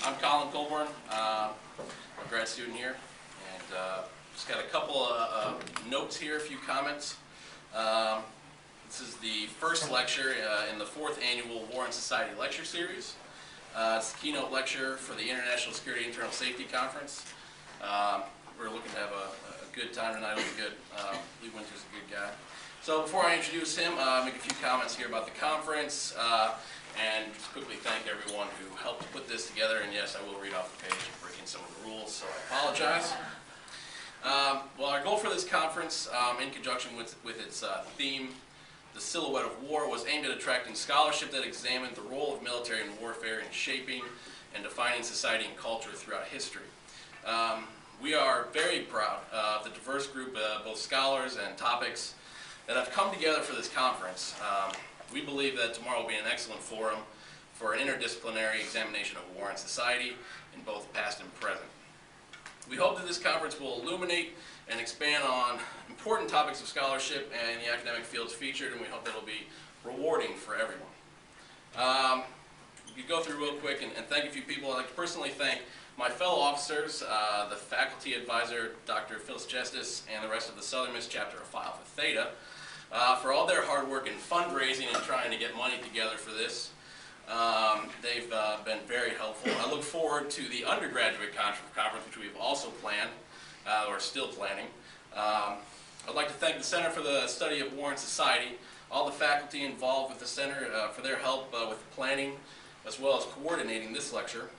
I'm a grad student here, and just got a couple of notes here, a few comments. This is the first lecture in the 4th annual War and Society lecture series. It's the keynote lecture for the International Security and Internal Safety Conference. We're looking to have a good time tonight. It'll be good. Lee Winsor's a good guy. So before I introduce him, make a few comments here about the conference, and just quickly thank everyone who helped put this together. And yes, I will read off the page and break in some of the rules, so I apologize. Well, our goal for this conference, in conjunction with its theme, The Silhouette of War, was aimed at attracting scholarship that examined the role of military and warfare in shaping and defining society and culture throughout history. We are very proud of the diverse group of both scholars and topics that have come together for this conference. We believe that tomorrow will be an excellent forum for an interdisciplinary examination of war and society in both past and present. We hope that this conference will illuminate and expand on important topics of scholarship and the academic fields featured, and we hope that it will be rewarding for everyone. We could go through real quick and thank a few people. I'd like to personally thank my fellow officers, the faculty advisor, Dr. Phyllis Justice, and the rest of the Southern Miss chapter of Phi Alpha Theta, for all their hard work in fundraising and trying to get money together for this. They've been very helpful. I look forward to the undergraduate conference, which we've also planned, or still planning. I'd like to thank the Center for the Study of War and Society, all the faculty involved with the center for their help with the planning, as well as coordinating this lecture.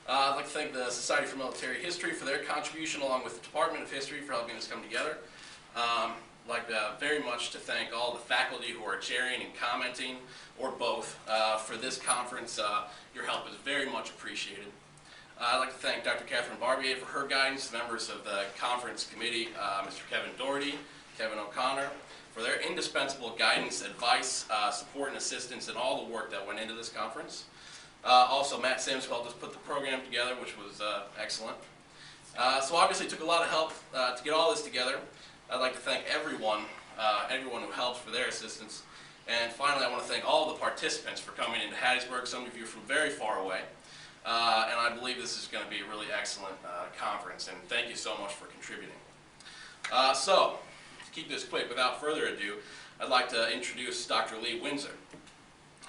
I'd like to thank the Society for Military History for their contribution, along with the Department of History for helping this come together. I'd like very much to thank all the faculty who are chairing and commenting, or both, for this conference. Your help is very much appreciated. I'd like to thank Dr. Catherine Barbier for her guidance, members of the conference committee, Mr. Kevin Doherty, Kevin O'Connor, for their indispensable guidance, advice, support, and assistance in all the work that went into this conference. Also, Matt Sims helped us put the program together, which was excellent. So obviously it took a lot of help to get all this together. I'd like to thank everyone who helped for their assistance. And finally, I want to thank all of the participants for coming into Hattiesburg. Some of you are from very far away. And I believe this is going to be a really excellent conference, and thank you so much for contributing. So, to keep this quick, without further ado, I'd like to introduce Dr. Lee Windsor.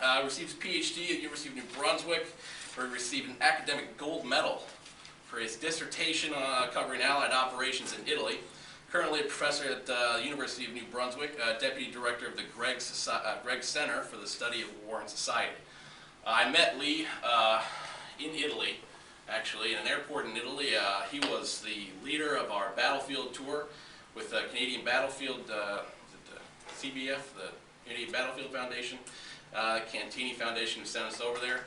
He received his Ph.D. at the University of New Brunswick, where he received an academic gold medal for his dissertation covering Allied operations in Italy. Currently a professor at the University of New Brunswick, Deputy Director of the Gregg Center for the Study of War and Society. I met Lee in Italy, actually, in an airport in Italy. He was the leader of our battlefield tour with the Canadian Battlefield, the CBF, the Canadian Battlefield Foundation, Cantini Foundation, who sent us over there.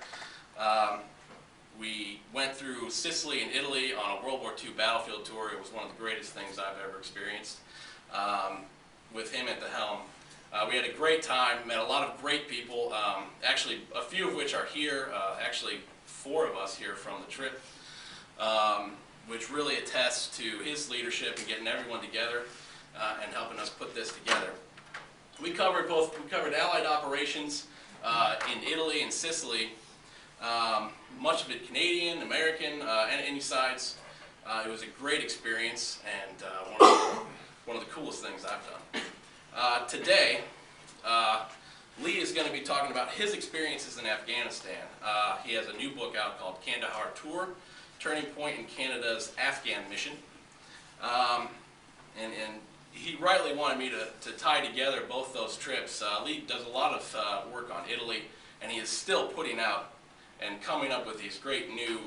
We went through Sicily and Italy on a World War II battlefield tour. It was one of the greatest things I've ever experienced with him at the helm. We had a great time, met a lot of great people, actually a few of which are here, actually 4 of us here from the trip, which really attests to his leadership in getting everyone together and helping us put this together. We covered Allied operations in Italy and Sicily, much of it Canadian, American, and any sides. It was a great experience and one of the coolest things I've done. Today, Lee is going to be talking about his experiences in Afghanistan. He has a new book out called Kandahar Tour, Turning Point in Canada's Afghan Mission. And he rightly wanted me to tie together both those trips. Lee does a lot of work on Italy, and he is still putting out and coming up with these great new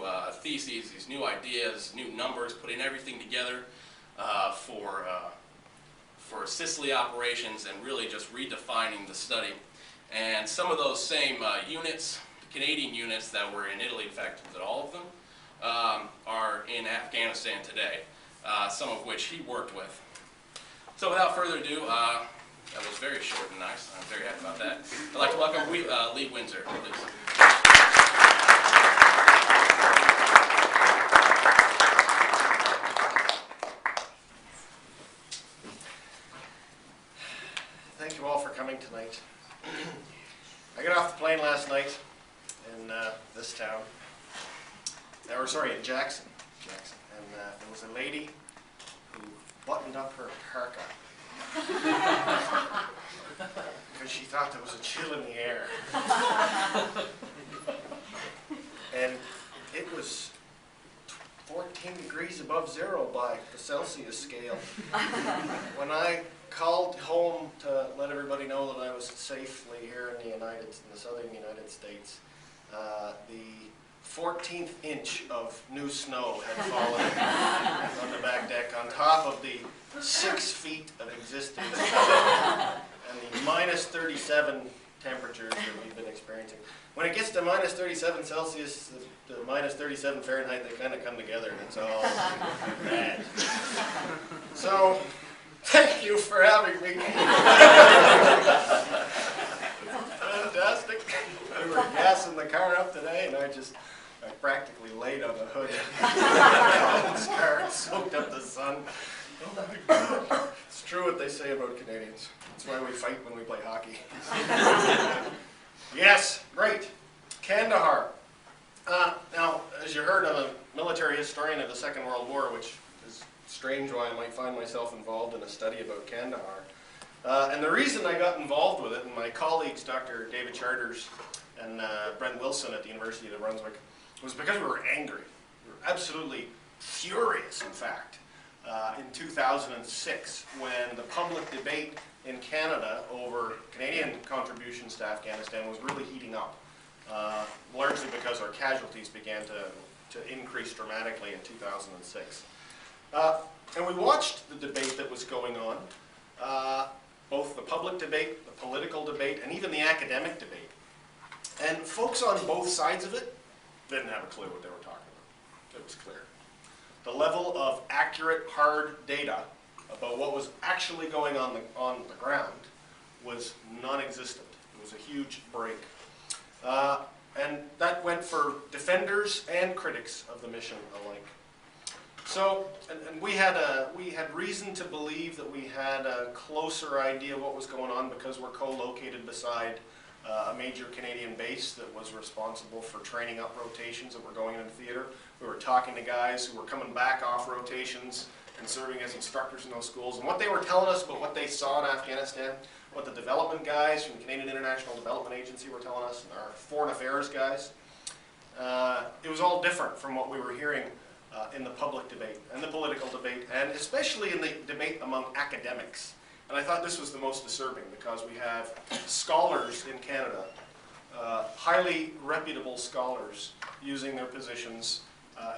theses, these new ideas, new numbers, putting everything together for Sicily operations and really just redefining the study. And some of those same units, the Canadian units that were in Italy, in fact, all of them, are in Afghanistan today, some of which he worked with. So without further ado, that was very short and nice. I'm very happy about that. I'd like to welcome Lee Windsor, please. Thank you all for coming tonight. I got off the plane last night in this town, or sorry, in Jackson. And there was a lady who buttoned up her parka because she thought there was a chill in the air. And it was 14 degrees above zero by the Celsius scale. When I called home to let everybody know that I was safely here in the southern United States, the 14th inch of new snow had fallen on the back deck on top of the 6 feet of existing snow and the minus 37 temperatures that we've been experiencing. When it gets to minus 37 Celsius, the minus 37 Fahrenheit, they kind of come together and it's all bad. So, thank you for having me. Fantastic. We were gassing the car up today and I practically laid on the hood. This car soaked up the sun. Oh my God. It's true what they say about Canadians. That's why we fight when we play hockey. Yes, great. Kandahar. Now, as you heard, I'm a military historian of the Second World War, which is strange why I might find myself involved in a study about Kandahar. And the reason I got involved with it, and my colleagues, Dr. David Charters and Brent Wilson at the University of New Brunswick, was because we were angry. We were absolutely furious, in fact, in 2006 when the public debate in Canada over Canadian contributions to Afghanistan was really heating up, largely because our casualties began to increase dramatically in 2006. And we watched the debate that was going on, both the public debate, the political debate, and even the academic debate. And folks on both sides of it didn't have a clue what they were talking about. It was clear. The level of accurate, hard data about what was actually going on the ground was non-existent. It was a huge break. And that went for defenders and critics of the mission alike. So, and we had reason to believe that we had a closer idea of what was going on because we're co-located beside a major Canadian base that was responsible for training up rotations that were going into theater. We were talking to guys who were coming back off rotations and serving as instructors in those schools. And what they were telling us about what they saw in Afghanistan, what the development guys from the Canadian International Development Agency were telling us, and our foreign affairs guys, it was all different from what we were hearing in the public debate and the political debate, and especially in the debate among academics. And I thought this was the most disturbing because we have scholars in Canada, highly reputable scholars, using their positions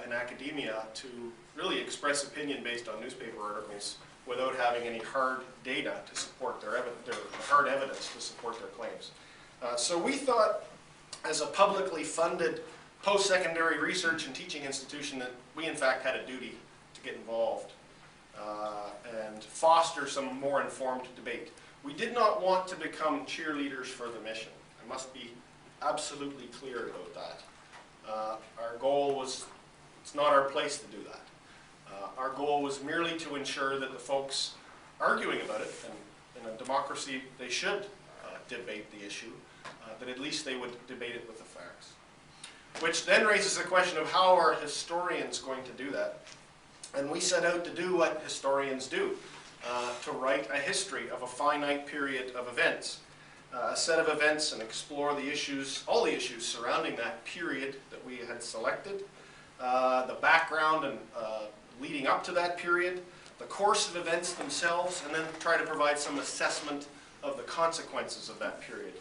in academia to really express opinion based on newspaper articles without having any hard data to support their hard evidence to support their claims. So we thought, as a publicly funded post-secondary research and teaching institution, that we in fact had a duty to get involved and foster some more informed debate. We did not want to become cheerleaders for the mission. I must be absolutely clear about that. Our goal was, it's not our place to do that. Our goal was merely to ensure that the folks arguing about it, and in a democracy they should debate the issue, that at least they would debate it with the facts. Which then raises the question of how are historians going to do that? And we set out to do what historians do, to write a history of a finite period of events, a set of events, and explore the issues, all the issues surrounding that period that we had selected, the background and leading up to that period, the course of events themselves, and then try to provide some assessment of the consequences of that period.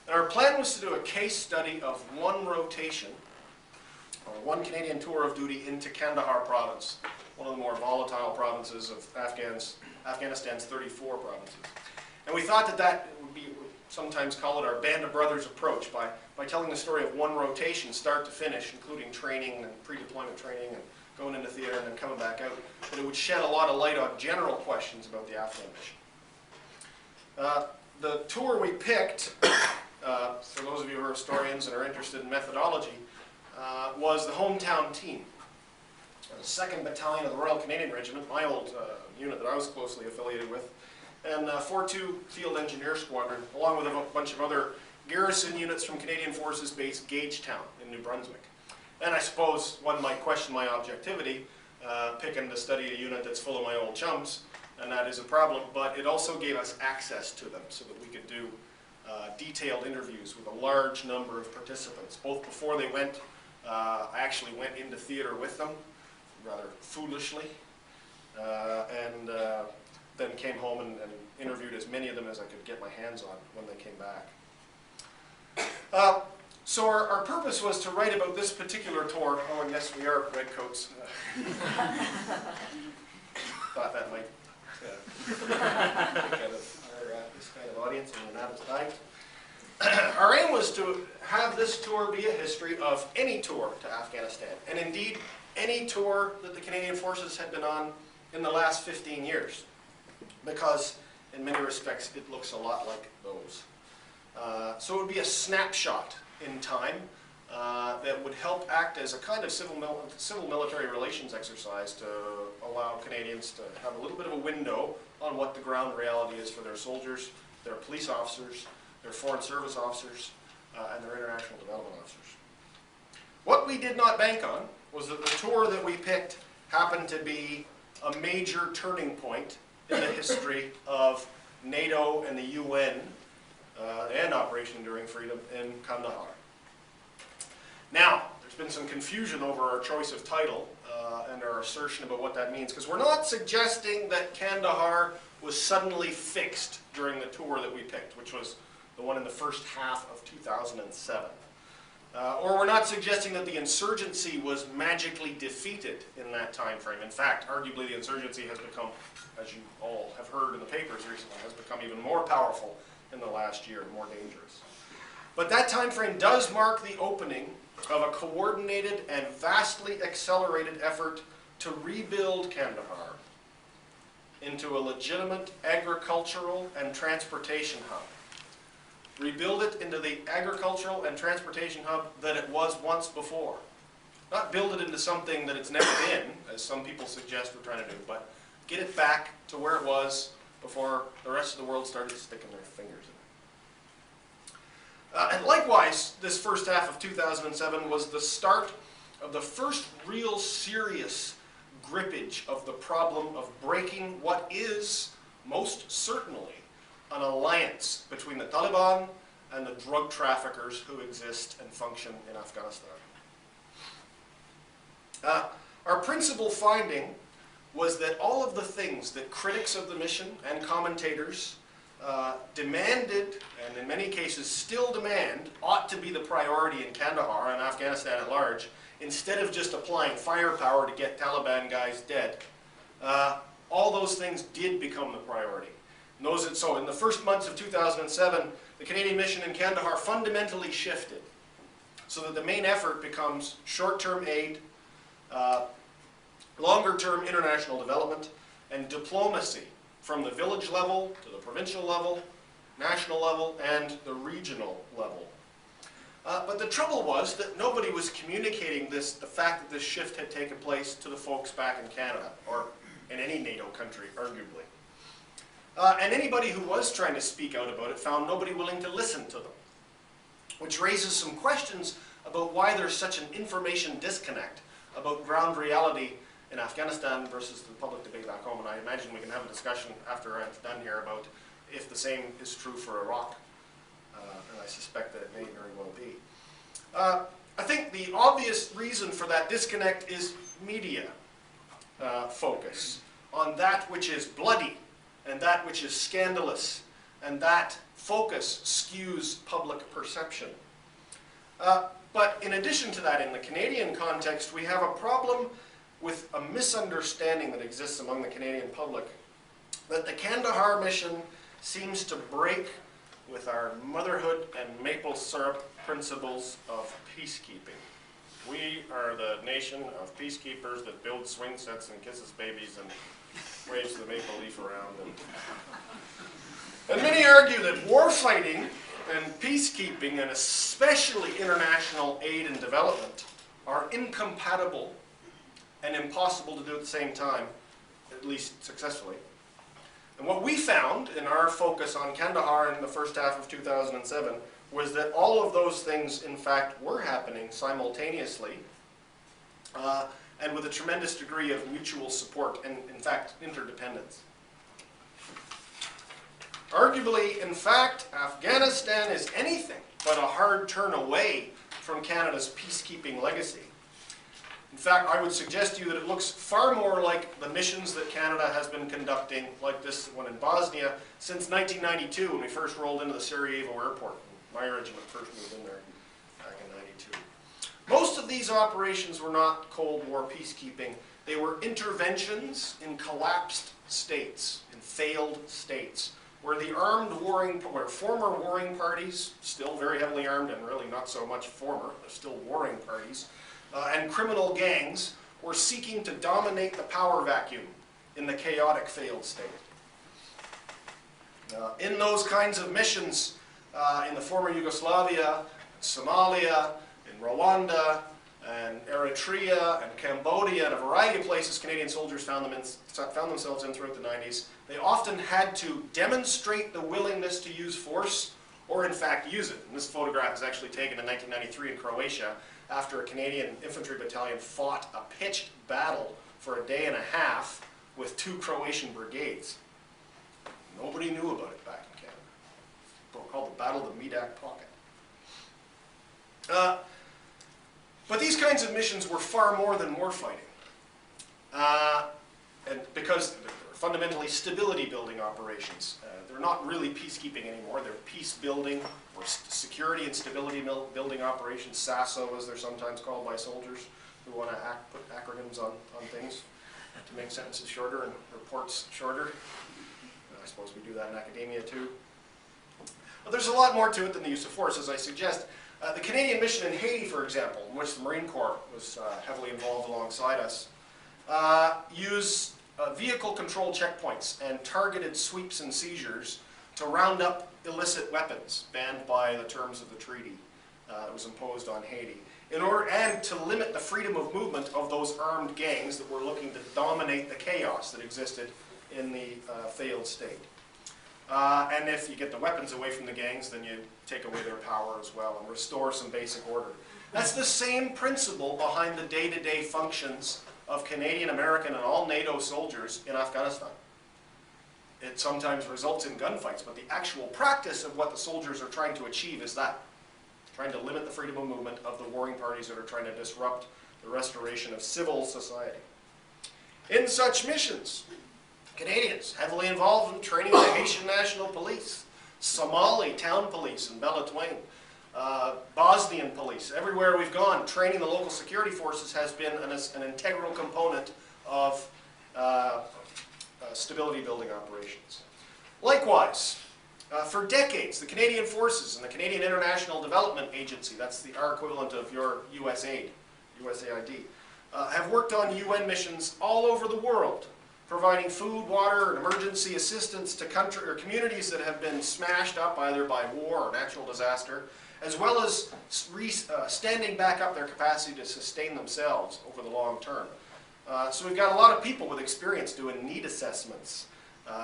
And our plan was to do a case study of one rotation, or one Canadian tour of duty into Kandahar province, one of the more volatile provinces of Afghanistan's 34 provinces. And we thought that that would be, we sometimes call it our Band of Brothers approach, by telling the story of one rotation, start to finish, including training and pre-deployment training and going into theater and then coming back out, that it would shed a lot of light on general questions about the Afghan mission. The tour we picked, for those of you who are historians and are interested in methodology, was the hometown team. The 2nd Battalion of the Royal Canadian Regiment, my old unit that I was closely affiliated with, and 4-2 Field Engineer Squadron, along with a bunch of other garrison units from Canadian Forces Base Gagetown in New Brunswick. And I suppose one might question my objectivity, picking to study a unit that's full of my old chums, and that is a problem, but it also gave us access to them so that we could do detailed interviews with a large number of participants. Both before they went, I actually went into theater with them, rather foolishly, and then came home and interviewed as many of them as I could get my hands on when they came back. So our purpose was to write about this particular tour. Oh, and yes, we are redcoats. Thought that might kind of this kind of audience and not as tight. Our aim was to have this tour be a history of any tour to Afghanistan, and indeed any tour that the Canadian Forces had been on in the last 15 years, because in many respects it looks a lot like those. So it would be a snapshot in time that would help act as a kind of civil-military relations exercise to allow Canadians to have a little bit of a window on what the ground reality is for their soldiers, their police officers, their foreign service officers, and their international development officers. What we did not bank on was that the tour that we picked happened to be a major turning point in the history of NATO and the UN and Operation Enduring Freedom in Kandahar. Now, there's been some confusion over our choice of title and our assertion about what that means, because we're not suggesting that Kandahar was suddenly fixed during the tour that we picked, which was the one in the first half of 2007. Or we're not suggesting that the insurgency was magically defeated in that time frame. In fact, arguably the insurgency has become, as you all have heard in the papers recently, has become even more powerful in the last year and more dangerous. But that time frame does mark the opening of a coordinated and vastly accelerated effort to rebuild Kandahar into a legitimate agricultural and transportation hub. Rebuild it into the agricultural and transportation hub that it was once before. Not build it into something that it's never been, as some people suggest we're trying to do, but get it back to where it was before the rest of the world started sticking their fingers in it. And likewise, this first half of 2007 was the start of the first real serious grippage of the problem of breaking what is, most certainly, an alliance between the Taliban and the drug traffickers who exist and function in Afghanistan. Our principal finding was that all of the things that critics of the mission and commentators demanded, and in many cases still demand, ought to be the priority in Kandahar and Afghanistan at large, instead of just applying firepower to get Taliban guys dead, all those things did become the priority. So in the first months of 2007, the Canadian mission in Kandahar fundamentally shifted so that the main effort becomes short-term aid, longer-term international development, and diplomacy from the village level to the provincial level, national level, and the regional level. But the trouble was that nobody was communicating the fact that this shift had taken place to the folks back in Canada, or in any NATO country, arguably. And anybody who was trying to speak out about it found nobody willing to listen to them, which raises some questions about why there's such an information disconnect about ground reality in Afghanistan versus the public debate back home. And I imagine we can have a discussion after I'm done here about if the same is true for Iraq. And I suspect that it may very well be. I think the obvious reason for that disconnect is media focus on that which is bloody and that which is scandalous, and that focus skews public perception. But in addition to that, in the Canadian context, we have a problem with a misunderstanding that exists among the Canadian public that the Kandahar mission seems to break with our motherhood and maple syrup principles of peacekeeping. We are the nation of peacekeepers that build swing sets and kisses babies and waves the maple leaf around. And many argue that warfighting and peacekeeping, and especially international aid and development, are incompatible and impossible to do at the same time, at least successfully. And what we found in our focus on Kandahar in the first half of 2007 was that all of those things, in fact, were happening simultaneously and with a tremendous degree of mutual support and, in fact, interdependence. Arguably, in fact, Afghanistan is anything but a hard turn away from Canada's peacekeeping legacy. In fact, I would suggest to you that it looks far more like the missions that Canada has been conducting, like this one in Bosnia, since 1992, when we first rolled into the Sarajevo airport. My regiment first moved in there back in 92. Most of these operations were not Cold War peacekeeping. They were interventions in collapsed states, in failed states, where the where former warring parties, still very heavily armed and really not so much former, they're still warring parties, and criminal gangs were seeking to dominate the power vacuum in the chaotic failed state. In those kinds of missions, in the former Yugoslavia, Somalia, in Rwanda, and Eritrea, and Cambodia, and a variety of places Canadian soldiers found themselves in throughout the 90s, they often had to demonstrate the willingness to use force, or in fact use it. And this photograph is actually taken in 1993 in Croatia, after a Canadian infantry battalion fought a pitched battle for a day and a half with 2 Croatian brigades. Nobody knew about it back in Canada. It's called the Battle of the Medak Pocket. But these kinds of missions were far more than warfighting. And because they're fundamentally stability building operations. They're not really peacekeeping anymore. They're peace building or security and stability building operations, SASO as they're sometimes called by soldiers who want to put acronyms on things to make sentences shorter and reports shorter. I suppose we do that in academia too. But there's a lot more to it than the use of force, as I suggest. The Canadian mission in Haiti, for example, in which the Marine Corps was heavily involved alongside us, used vehicle control checkpoints and targeted sweeps and seizures to round up illicit weapons banned by the terms of the treaty that was imposed on Haiti, and to limit the freedom of movement of those armed gangs that were looking to dominate the chaos that existed in the failed state. And if you get the weapons away from the gangs, then you take away their power as well and restore some basic order. That's the same principle behind the day-to-day functions of Canadian, American, and all NATO soldiers in Afghanistan. It sometimes results in gunfights, but the actual practice of what the soldiers are trying to achieve is that. Trying to limit the freedom of movement of the warring parties that are trying to disrupt the restoration of civil society. In such missions, Canadians heavily involved in training the Haitian National Police, Somali town police in Bella Twain, Bosnian police. Everywhere we've gone, training the local security forces has been an integral component of stability building operations. Likewise, for decades, the Canadian Forces and the Canadian International Development Agency, that's our equivalent of your USAID, have worked on UN missions all over the world, providing food, water, and emergency assistance to communities that have been smashed up either by war or natural disaster, as well as standing back up their capacity to sustain themselves over the long term. So we've got a lot of people with experience doing need assessments,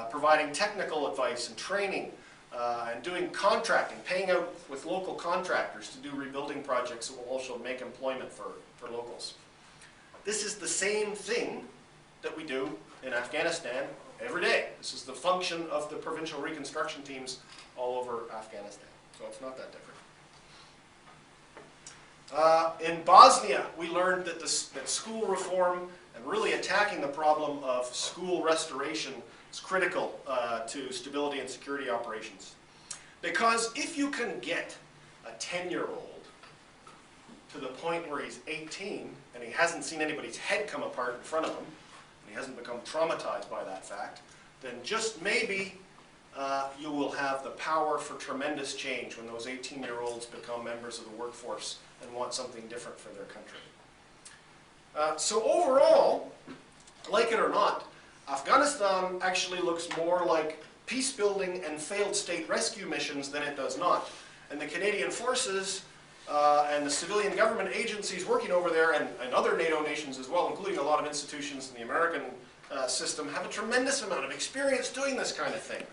providing technical advice and training, and doing contracting, paying out with local contractors to do rebuilding projects that will also make employment for locals. This is the same thing that we do in Afghanistan every day. This is the function of the provincial reconstruction teams all over Afghanistan. So it's not that different. In Bosnia, we learned that school reform and really attacking the problem of school restoration is critical to stability and security operations. Because if you can get a 10-year-old to the point where he's 18 and he hasn't seen anybody's head come apart in front of him, and he hasn't become traumatized by that fact, then just maybe you will have the power for tremendous change when those 18-year-olds become members of the workforce and want something different for their country. So overall, like it or not, Afghanistan actually looks more like peace building and failed state rescue missions than it does not. And the Canadian forces and the civilian government agencies working over there, and other NATO nations as well, including a lot of institutions in the American system, have a tremendous amount of experience doing this kind of thing.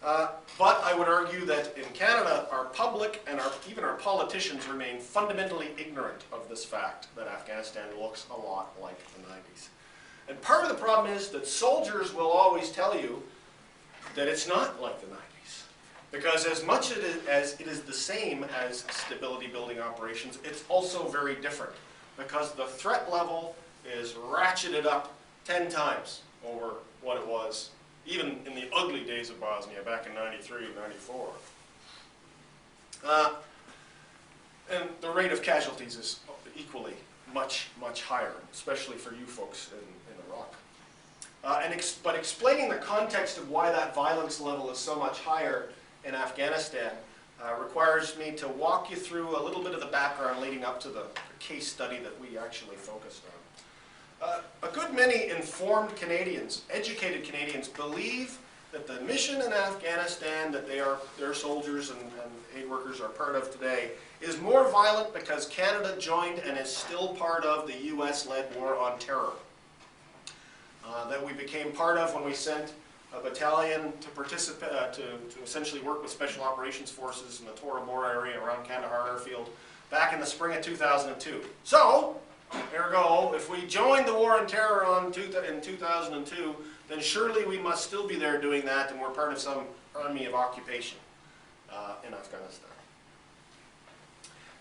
But I would argue that in Canada, our public and even our politicians remain fundamentally ignorant of this fact that Afghanistan looks a lot like the 90s. And part of the problem is that soldiers will always tell you that it's not like the 90s. Because as much as it is the same as stability building operations, it's also very different. Because the threat level is ratcheted up 10 times over what it was even in the ugly days of Bosnia back in 93, 94. And the rate of casualties is equally much, much higher, especially for you folks in Iraq. But explaining the context of why that violence level is so much higher in Afghanistan requires me to walk you through a little bit of the background leading up to the case study that we actually focused on. A good many informed Canadians, educated Canadians, believe that the mission in Afghanistan that their soldiers and aid workers are part of today is more violent because Canada joined and is still part of the US-led war on terror. That we became part of when we sent a battalion to participate, to essentially work with Special Operations Forces in the Tora Bora area around Kandahar airfield back in the spring of 2002. So, ergo, if we joined the war on terror in 2002, then surely we must still be there doing that, and we're part of some army of occupation in Afghanistan.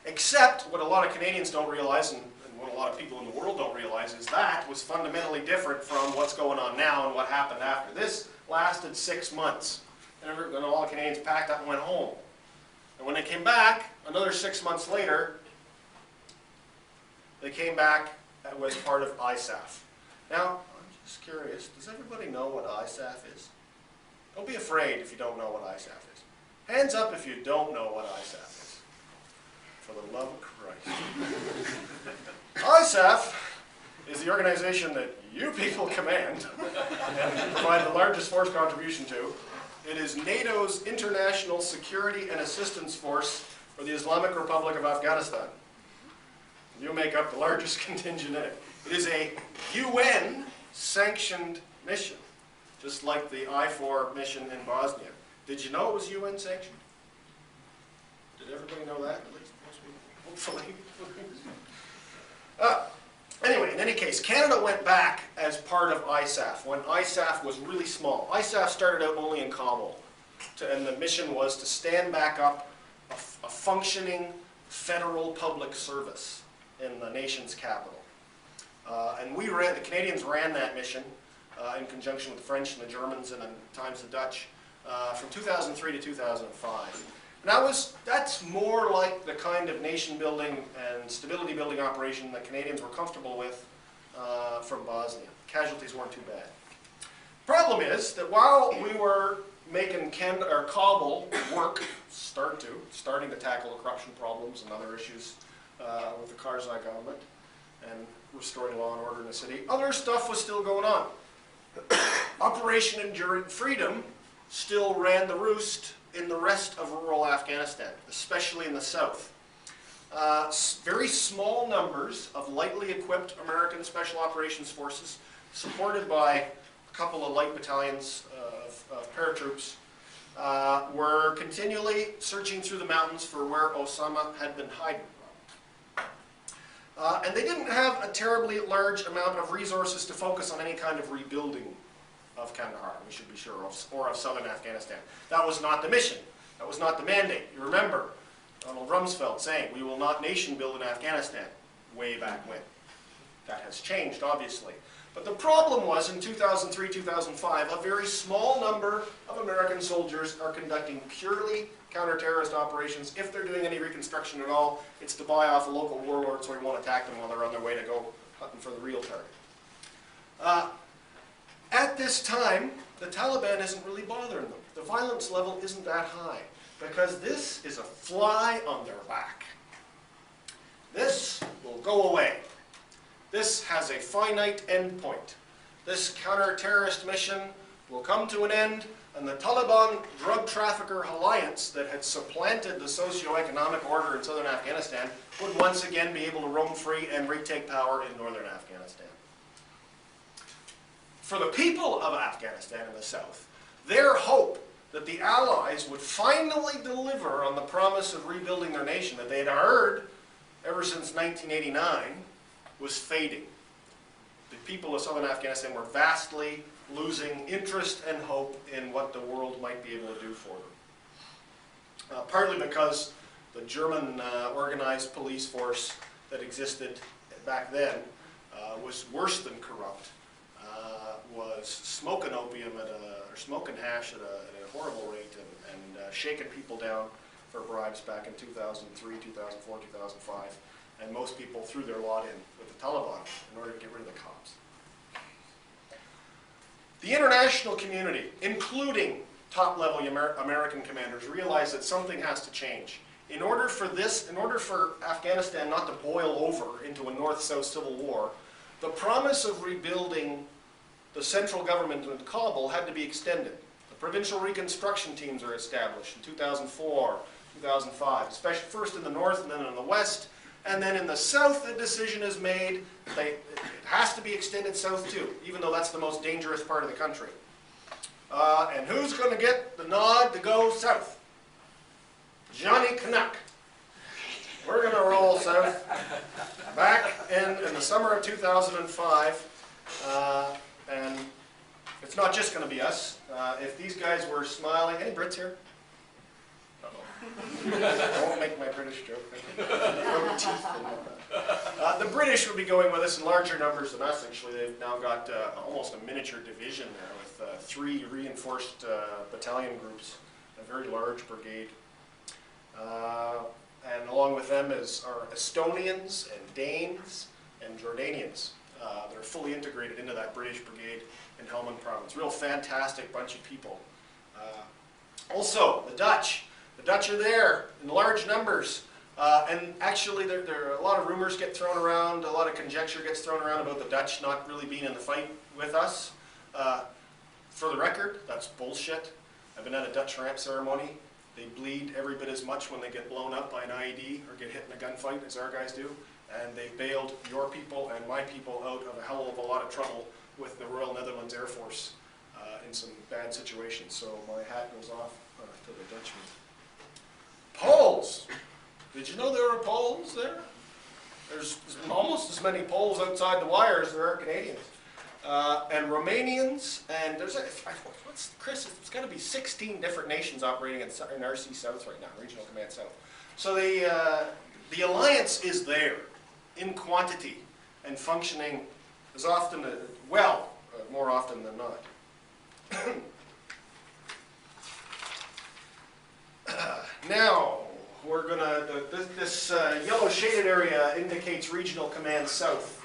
Except what a lot of Canadians don't realize, and what a lot of people in the world don't realize, is that was fundamentally different from what's going on now and what happened after. This lasted 6 months, and all the Canadians packed up and went home. And when they came back, another 6 months later, they came back as part of ISAF. Now, I'm just curious, does everybody know what ISAF is? Don't be afraid if you don't know what ISAF is. Hands up if you don't know what ISAF is. For the love of Christ. ISAF is the organization that you people command and provide the largest force contribution to. It is NATO's International Security and Assistance Force for the Islamic Republic of Afghanistan. You make up the largest contingent in it. It is a UN-sanctioned mission, just like the I-4 mission in Bosnia. Did you know it was UN-sanctioned? Did everybody know that? At least most people, hopefully. Anyway, in any case, Canada went back as part of ISAF when ISAF was really small. ISAF started out only in Kabul, and the mission was to stand back up a functioning federal public service in the nation's capital. And the Canadians ran that mission in conjunction with the French and the Germans and at times the Dutch from 2003 to 2005. And that's more like the kind of nation building and stability building operation that Canadians were comfortable with from Bosnia. Casualties weren't too bad. Problem is that while we were making Kabul work, starting to tackle the corruption problems and other issues with the Karzai government and restoring law and order in the city, other stuff was still going on. Operation Enduring Freedom still ran the roost in the rest of rural Afghanistan, especially in the south. Very small numbers of lightly equipped American Special Operations Forces, supported by a couple of light battalions of paratroops, were continually searching through the mountains for where Osama had been hiding. And they didn't have a terribly large amount of resources to focus on any kind of rebuilding of Kandahar, we should be sure, or of southern Afghanistan. That was not the mission. That was not the mandate. You remember Donald Rumsfeld saying, "We will not nation build in Afghanistan," way back when. That has changed, obviously. But the problem was, in 2003, 2005, a very small number of American soldiers are conducting purely counter-terrorist operations. If they're doing any reconstruction at all, it's to buy off a local warlord so he won't attack them while they're on their way to go hunting for the real target. At this time, the Taliban isn't really bothering them. The violence level isn't that high because this is a fly on their back. This will go away. This has a finite endpoint. This counter-terrorist mission will come to an end, and the Taliban drug trafficker alliance that had supplanted the socio-economic order in southern Afghanistan would once again be able to roam free and retake power in northern Afghanistan. For the people of Afghanistan in the south, their hope that the Allies would finally deliver on the promise of rebuilding their nation that they had heard ever since 1989 was fading. The people of southern Afghanistan were vastly losing interest and hope in what the world might be able to do for them. Partly because the German organized police force that existed back then was worse than corrupt, was smoking opium or smoking hash at a horrible rate and shaking people down for bribes back in 2003, 2004, 2005. And most people threw their lot in with the Taliban in order to get rid of the cops. The international community, including top-level American commanders, realized that something has to change. In order for Afghanistan not to boil over into a North-South civil war, the promise of rebuilding the central government in Kabul had to be extended. The Provincial Reconstruction Teams are established in 2004, 2005, especially first in the north and then in the west. And then in the south, the decision is made, it has to be extended south too, even though that's the most dangerous part of the country. And who's going to get the nod to go south? Johnny Canuck. We're going to roll south. Back in the summer of 2005, and it's not just going to be us. If these guys were smiling, any Brits here? I won't make my British joke. The British would be going with us in larger numbers than us, actually. They've now got almost a miniature division there with 3 reinforced battalion groups, a very large brigade. And along with them are Estonians and Danes and Jordanians that are fully integrated into that British brigade in Helmand province. Real fantastic bunch of people. Also, the Dutch. The Dutch are there in large numbers, and actually there are a lot of rumors get thrown around, a lot of conjecture gets thrown around about the Dutch not really being in the fight with us. For the record, that's bullshit. I've been at a Dutch ramp ceremony. They bleed every bit as much when they get blown up by an IED or get hit in a gunfight as our guys do, and they bailed your people and my people out of a hell of a lot of trouble with the Royal Netherlands Air Force in some bad situations. So my hat goes off to the Dutchmen. Poles! Did you know there are Poles there? There's almost as many Poles outside the wire as there are Canadians. And Romanians, and there's Chris, it's got to be 16 different nations operating in RC South right now, Regional Command South. So the alliance is there in quantity and functioning as often, more often than not. Now, we're going to, this yellow shaded area indicates Regional Command South.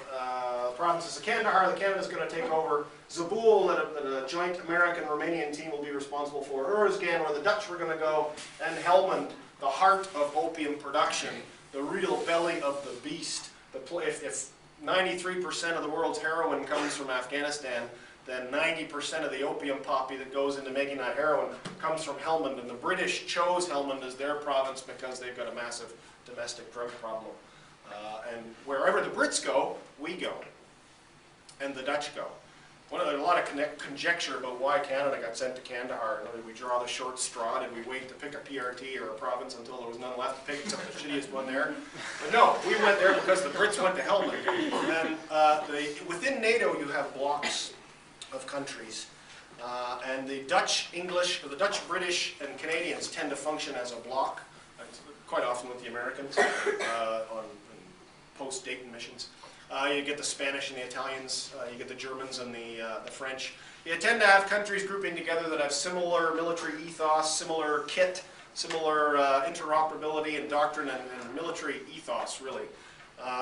Provinces of Kandahar, Canada's going to take over. Zabul, that a joint American-Romanian team will be responsible for. Uruzgan, where the Dutch were going to go. And Helmand, the heart of opium production, the real belly of the beast. If 93% of the world's heroin comes from Afghanistan, then 90% of the opium poppy that goes into making that heroin comes from Helmand. And the British chose Helmand as their province because they've got a massive domestic drug problem. And wherever the Brits go, we go. And the Dutch go. There's a lot of conjecture about why Canada got sent to Kandahar. Did we draw the short straw? Did we wait to pick a PRT or a province until there was none left to pick except the shittiest one there? But no, we went there because the Brits went to Helmand. And within NATO, you have blocks of countries. And the Dutch, English, or the Dutch, British, and Canadians tend to function as a bloc, quite often with the Americans on post-Dayton missions. You get the Spanish and the Italians, you get the Germans and the French. You tend to have countries grouping together that have similar military ethos, similar kit, similar interoperability and doctrine and military ethos, really.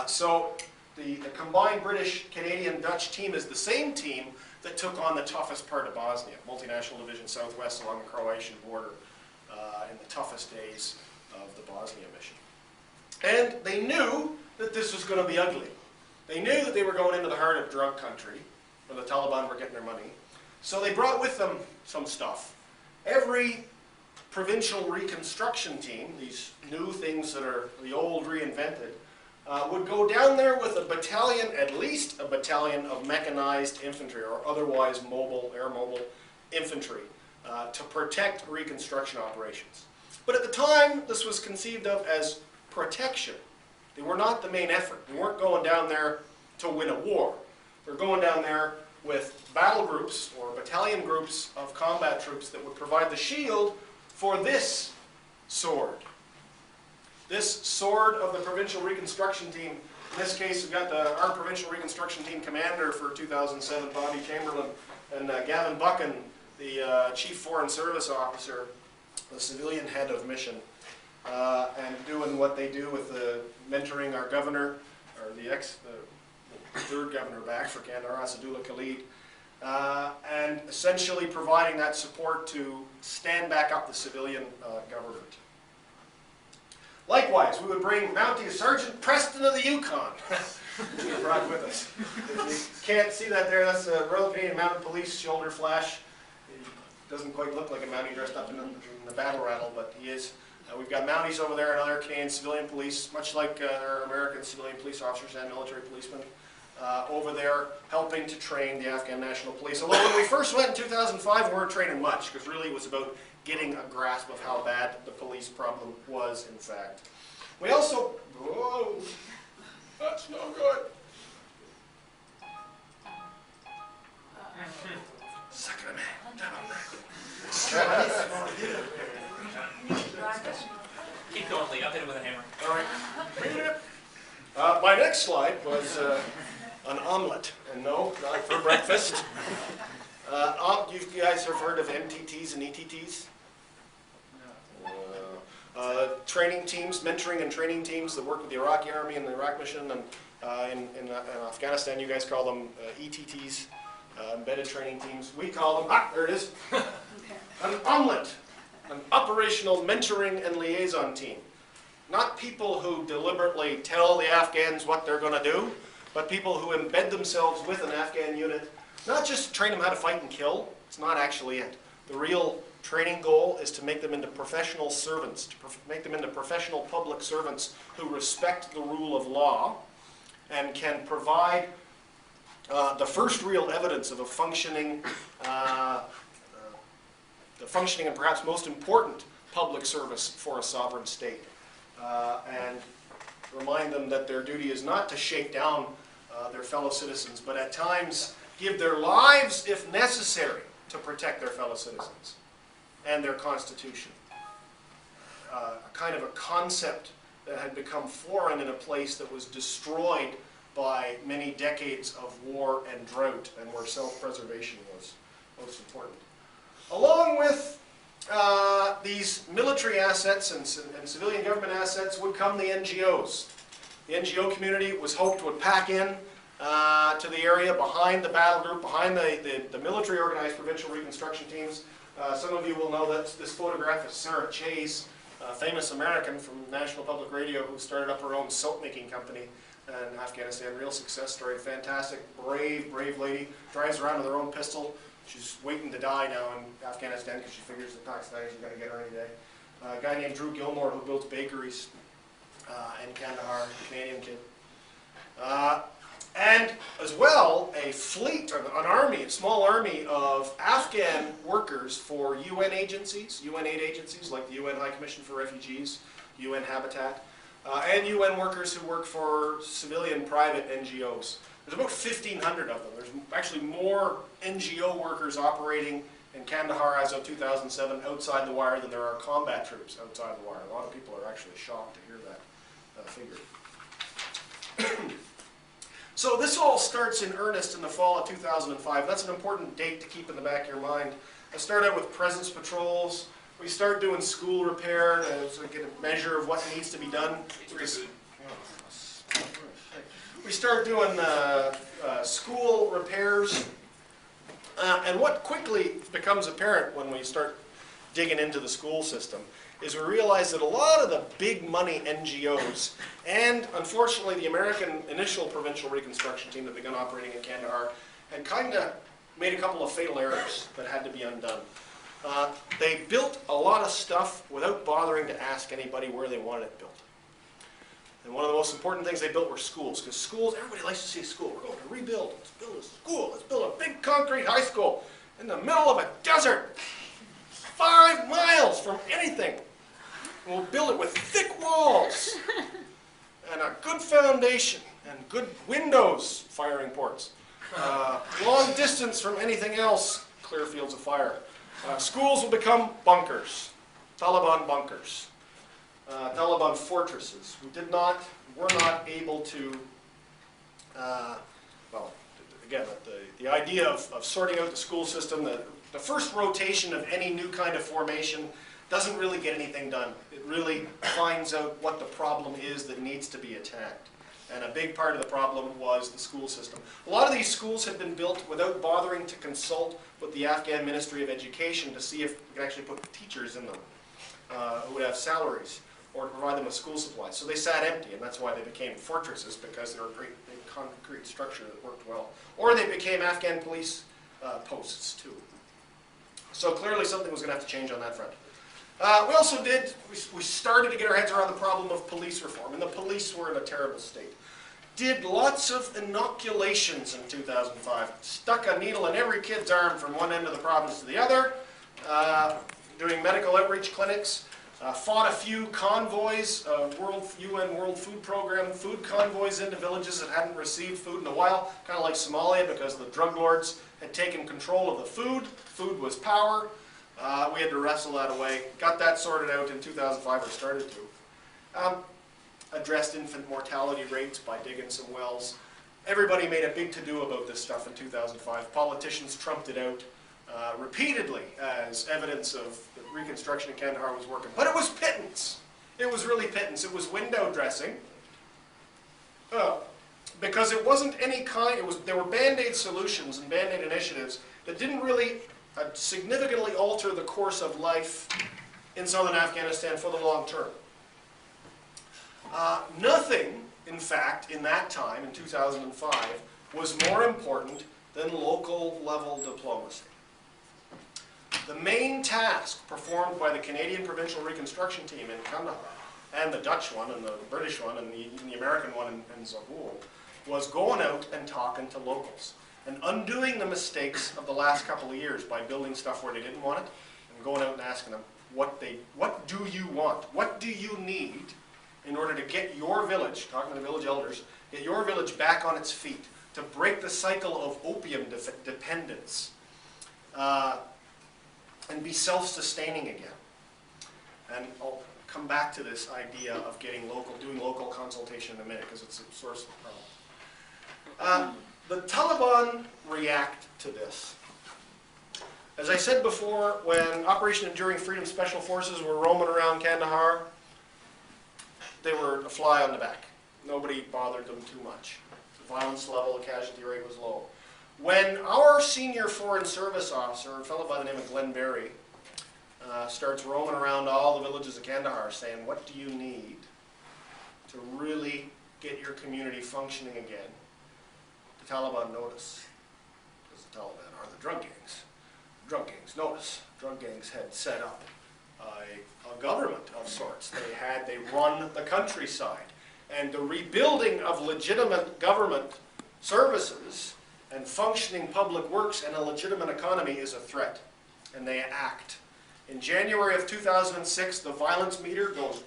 So the combined British, Canadian, Dutch team is the same team that took on the toughest part of Bosnia, Multinational Division Southwest along the Croatian border in the toughest days of the Bosnia mission. And they knew that this was going to be ugly. They knew that they were going into the heart of drug country, where the Taliban were getting their money. So they brought with them some stuff. Every provincial reconstruction team, these new things that are the old reinvented, would go down there with a battalion, at least a battalion of mechanized infantry or otherwise mobile, air mobile infantry. to protect reconstruction operations. But at the time, this was conceived of as protection. They were not the main effort. We weren't going down there to win a war. We're going down there with battle groups or battalion groups of combat troops that would provide the shield for this sword. This sword of the Provincial Reconstruction Team. In this case, we've got our Provincial Reconstruction Team commander for 2007, Bobby Chamberlain, and Gavin Buchan, the Chief Foreign Service Officer, the civilian head of mission, and doing what they do with mentoring our governor, or the third governor back for Kandahar, Asadullah Khalid, and essentially providing that support to stand back up the civilian government. Likewise, we would bring Mountie Sergeant Preston of the Yukon. We brought with us. If you can't see that there, that's a Royal Canadian Mounted Police shoulder flash. He doesn't quite look like a Mountie dressed up in the battle rattle, but he is. We've got Mounties over there and other Canadian civilian police, much like our American civilian police officers and military policemen, over there helping to train the Afghan National Police. Although when we first went in 2005, we weren't training much, because really it was about getting a grasp of how bad the police problem was, in fact. We also, whoa, that's no good. Suck it, man. Keep going, Lee. I'll hit it with a hammer. All right. My next slide was an omelette, and no, not for breakfast. You guys have heard of MTTs and ETTs? Training teams, mentoring and training teams that work with the Iraqi Army and the Iraq Mission, and in Afghanistan you guys call them ETTs, embedded training teams. We call them, there it is, an omelette, an operational mentoring and liaison team. Not people who deliberately tell the Afghans what they're going to do, but people who embed themselves with an Afghan unit, not just train them how to fight and kill. It's not actually it. The real training goal is to make them into professional servants, to make them into professional public servants who respect the rule of law and can provide the first real evidence of a functioning, and perhaps most important public service for a sovereign state. And remind them that their duty is not to shake down their fellow citizens, but at times give their lives, if necessary, to protect their fellow citizens and their constitution. A kind of a concept that had become foreign in a place that was destroyed by many decades of war and drought, and where self-preservation was most important. Along with these military assets and civilian government assets would come the NGOs. The NGO community was hoped would pack in to the area behind the battle group, behind the military organized provincial reconstruction teams. Some of you will know that this photograph is Sarah Chase, a famous American from National Public Radio who started up her own soap making company in Afghanistan. Real success story, fantastic, brave lady, drives around with her own pistol. She's waiting to die now in Afghanistan because she figures the Pakistanis are going to get her any day. A guy named Drew Gilmore who builds bakeries in Kandahar, a Canadian kid. And as well, a fleet, an army, a small army of Afghan workers for UN agencies, UN aid agencies like the UN High Commission for Refugees, UN Habitat, and UN workers who work for civilian private NGOs. There's about 1,500 of them. There's actually more NGO workers operating in Kandahar as of 2007 outside the wire than there are combat troops outside the wire. A lot of people are actually shocked to hear that figure. So this all starts in earnest in the fall of 2005. That's an important date to keep in the back of your mind. I start out with presence patrols. We start doing school repair to get a measure of what needs to be done. We start doing school repairs. And what quickly becomes apparent when we start digging into the school system is we realize that a lot of the big money NGOs, and unfortunately the American initial provincial reconstruction team that began operating in Kandahar, had kind of made a couple of fatal errors that had to be undone. They built a lot of stuff without bothering to ask anybody where they wanted it built. And one of the most important things they built were schools, because schools, everybody likes to see a school. We're going to rebuild, let's build a school, let's build a big concrete high school in the middle of a desert. 5 miles from anything. And we'll build it with thick walls and a good foundation and good windows, firing ports. Long distance from anything else, clear fields of fire. Schools will become bunkers, Taliban bunkers, Taliban fortresses. We're not able to, well, again, the idea of sorting out the school system, the first rotation of any new kind of formation doesn't really get anything done. It really finds out what the problem is that needs to be attacked. And a big part of the problem was the school system. A lot of these schools had been built without bothering to consult with the Afghan Ministry of Education to see if we could actually put teachers in them who would have salaries, or to provide them with school supplies. So they sat empty, and that's why they became fortresses, because they were a great big concrete structure that worked well. Or they became Afghan police posts too. So clearly something was going to have to change on that front. We also we started to get our heads around the problem of police reform, and the police were in a terrible state. Did lots of inoculations in 2005. Stuck a needle in every kid's arm from one end of the province to the other, doing medical outreach clinics. Fought a few convoys, UN World Food Program food convoys into villages that hadn't received food in a while, kind of like Somalia, because the drug lords had taken control of the food. Food was power. We had to wrestle that away. Got that sorted out in 2005, or started to. Addressed infant mortality rates by digging some wells. Everybody made a big to-do about this stuff in 2005. Politicians trumped it out repeatedly as evidence of the Reconstruction in Kandahar was working. But it was pittance. It was really pittance. It was window dressing. Because it wasn't any kind, there were Band-Aid solutions and Band-Aid initiatives that didn't really significantly alter the course of life in southern Afghanistan for the long term. Nothing, in fact, in that time, in 2005, was more important than local level diplomacy. The main task performed by the Canadian Provincial Reconstruction Team in Kandahar, and the Dutch one, and the British one, and the American one in Zabul, was going out and talking to locals, and undoing the mistakes of the last couple of years by building stuff where they didn't want it, and going out and asking them, what do you want? What do you need in order to get your village, talking to the village elders, get your village back on its feet, to break the cycle of opium dependence, and be self-sustaining again. And I'll come back to this idea of doing local consultation in a minute, because it's a source of problem. The Taliban react to this. As I said before, when Operation Enduring Freedom Special Forces were roaming around Kandahar, they were a fly on the back. Nobody bothered them too much. The violence level, the casualty rate was low. When our senior foreign service officer, a fellow by the name of Glenn Berry, starts roaming around all the villages of Kandahar saying, what do you need to really get your community functioning again? The Taliban notice, because the Taliban are the drug gangs. Drug gangs notice. Drug gangs had set up a government of sorts. They run the countryside. And the rebuilding of legitimate government services and functioning public works and a legitimate economy is a threat. And they act. In January of 2006, the violence meter goes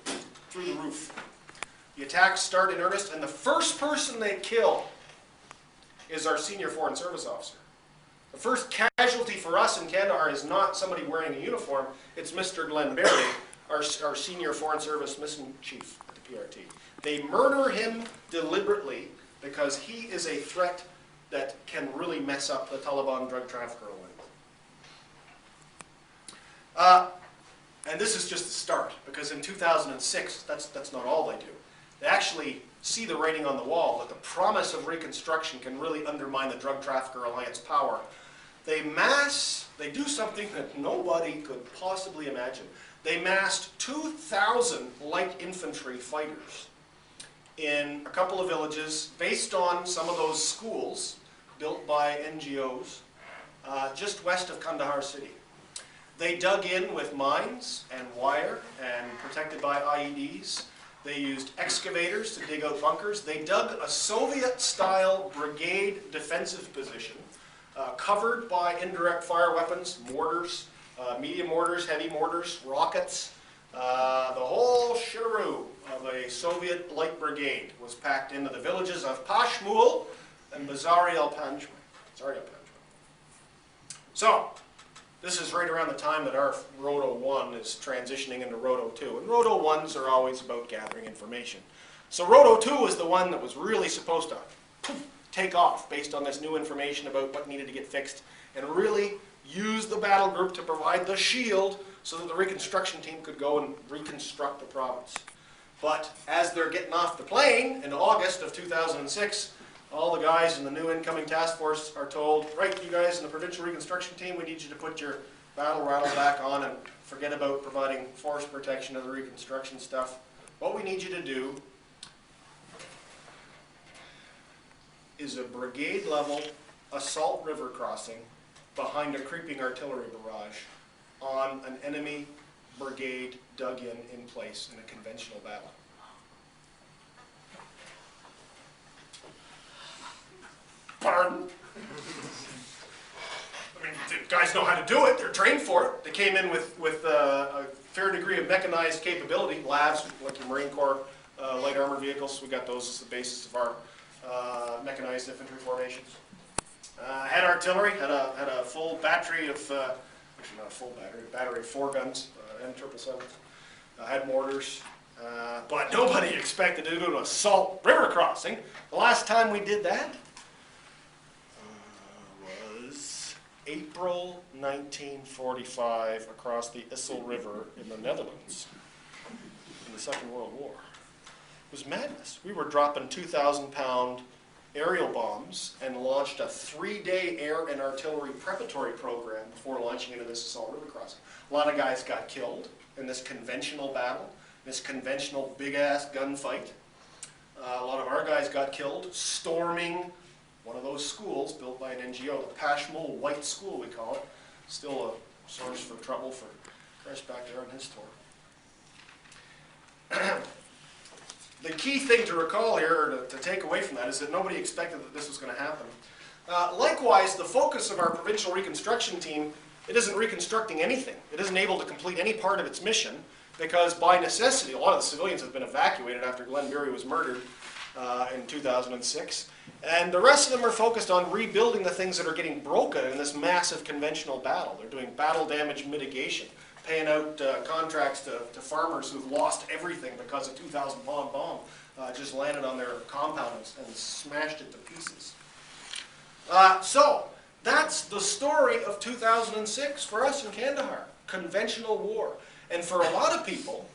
through the roof. The attacks start in earnest, and the first person they kill is our senior foreign service officer. The first casualty for us in Kandahar is not somebody wearing a uniform, it's Mr. Glenn Berry, our senior foreign service mission chief at the PRT. They murder him deliberately because he is a threat that can really mess up the Taliban drug trafficker line. And this is just the start, because in 2006, that's not all they do. They actually see the writing on the wall that the promise of Reconstruction can really undermine the drug trafficker alliance power. They do something that nobody could possibly imagine. They massed 2,000 light infantry fighters in a couple of villages based on some of those schools built by NGOs just west of Kandahar city. They dug in with mines and wire and protected by IEDs. They used excavators to dig out bunkers. They dug a Soviet-style brigade defensive position covered by indirect fire weapons, mortars, medium mortars, heavy mortars, rockets, the whole shiroo of a Soviet light brigade was packed into the villages of Pashmul and Bazar-e-Panjma. So, this is right around the time that our Roto 1 is transitioning into Roto 2. And Roto 1s are always about gathering information. So Roto 2 is the one that was really supposed to take off based on this new information about what needed to get fixed and really use the battle group to provide the shield so that the Reconstruction Team could go and reconstruct the province. But as they're getting off the plane in August of 2006, all the guys in the new incoming task force are told, right, you guys in the Provincial Reconstruction Team, we need you to put your battle rattle back on and forget about providing force protection of the reconstruction stuff. What we need you to do is a brigade-level assault river crossing behind a creeping artillery barrage on an enemy brigade dug in place in a conventional battle. Pardon? I mean, the guys know how to do it. They're trained for it. They came in with a fair degree of mechanized capability, labs, like your Marine Corps light armor vehicles. We got those as the basis of our mechanized infantry formations. Had artillery, had a full battery of, actually not a full battery of 4 guns, M777. Had mortars, but nobody expected to do an assault river crossing. The last time we did that was April 1945 across the Issel River in the Netherlands in the Second World War. It was madness. We were dropping 2,000-pound aerial bombs and launched a 3-day air and artillery preparatory program before launching into this assault river crossing. A lot of guys got killed in this conventional battle, this conventional big-ass gunfight. A lot of our guys got killed storming one of those schools built by an NGO, the Pashmul White School we call it. Still a source for trouble for Chris back there on his tour. The key thing to recall here, or to take away from that, is that nobody expected that this was going to happen. Likewise, the focus of our Provincial Reconstruction Team, it isn't reconstructing anything. It isn't able to complete any part of its mission because by necessity, a lot of the civilians have been evacuated after Glenn Beery was murdered in 2006. And the rest of them are focused on rebuilding the things that are getting broken in this massive conventional battle. They're doing battle damage mitigation, paying out contracts to farmers who've lost everything because a 2,000-pound bomb just landed on their compound and smashed it to pieces. So, that's the story of 2006 for us in Kandahar, conventional war. And for a lot of people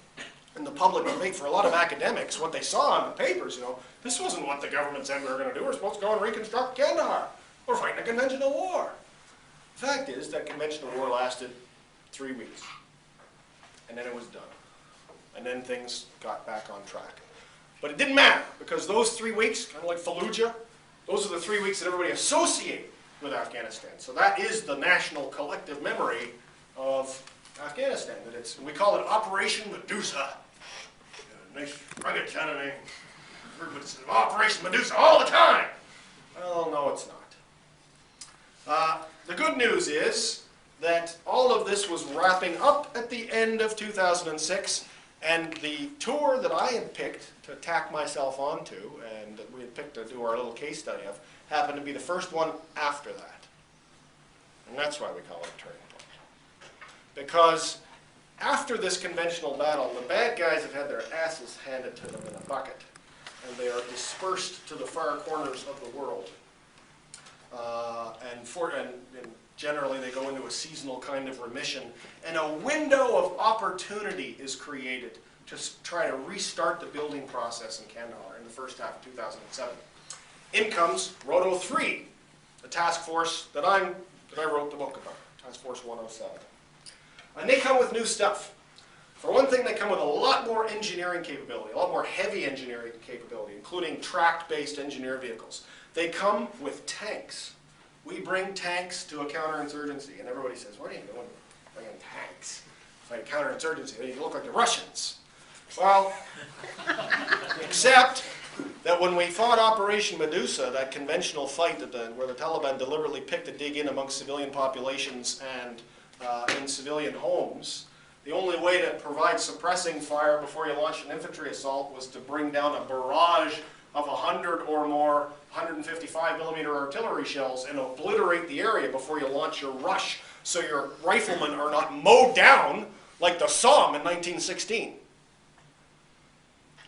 in the public debate, for a lot of academics, what they saw on the papers, this wasn't what the government said we were going to do. We're supposed to go and reconstruct Kandahar. We're fighting a conventional war. The fact is that conventional war lasted 3 weeks. And then it was done. And then things got back on track. But it didn't matter, because those 3 weeks, kind of like Fallujah, those are the 3 weeks that everybody associates with Afghanistan. So that is the national collective memory of Afghanistan. We call it Operation Medusa. Nice rugged kind of name. Everybody says Operation Medusa all the time. Well, no, it's not. The good news is that all of this was wrapping up at the end of 2006, and the tour that I had picked to tack myself onto, and that we had picked to do our little case study of, happened to be the first one after that. And that's why we call it a turning point. Because after this conventional battle, the bad guys have had their asses handed to them in a bucket, and they are dispersed to the far corners of the world. And generally they go into a seasonal kind of remission, and a window of opportunity is created to try to restart the building process in Kandahar in the first half of 2007. In comes Roto 3, the task force that I wrote the book about, Task Force 107. And they come with new stuff. For one thing, they come with a lot more engineering capability, a lot more heavy engineering capability, including tracked-based engineer vehicles. They come with tanks. We bring tanks to a counterinsurgency, and everybody says, what are you doing bringing tanks? Fight counterinsurgency, you look like the Russians. Well, except that when we fought Operation Medusa, that conventional fight where the Taliban deliberately picked a dig in amongst civilian populations and in civilian homes, the only way to provide suppressing fire before you launched an infantry assault was to bring down a barrage of 100 or more 155mm artillery shells and obliterate the area before you launch your rush, so your riflemen are not mowed down like the Somme in 1916.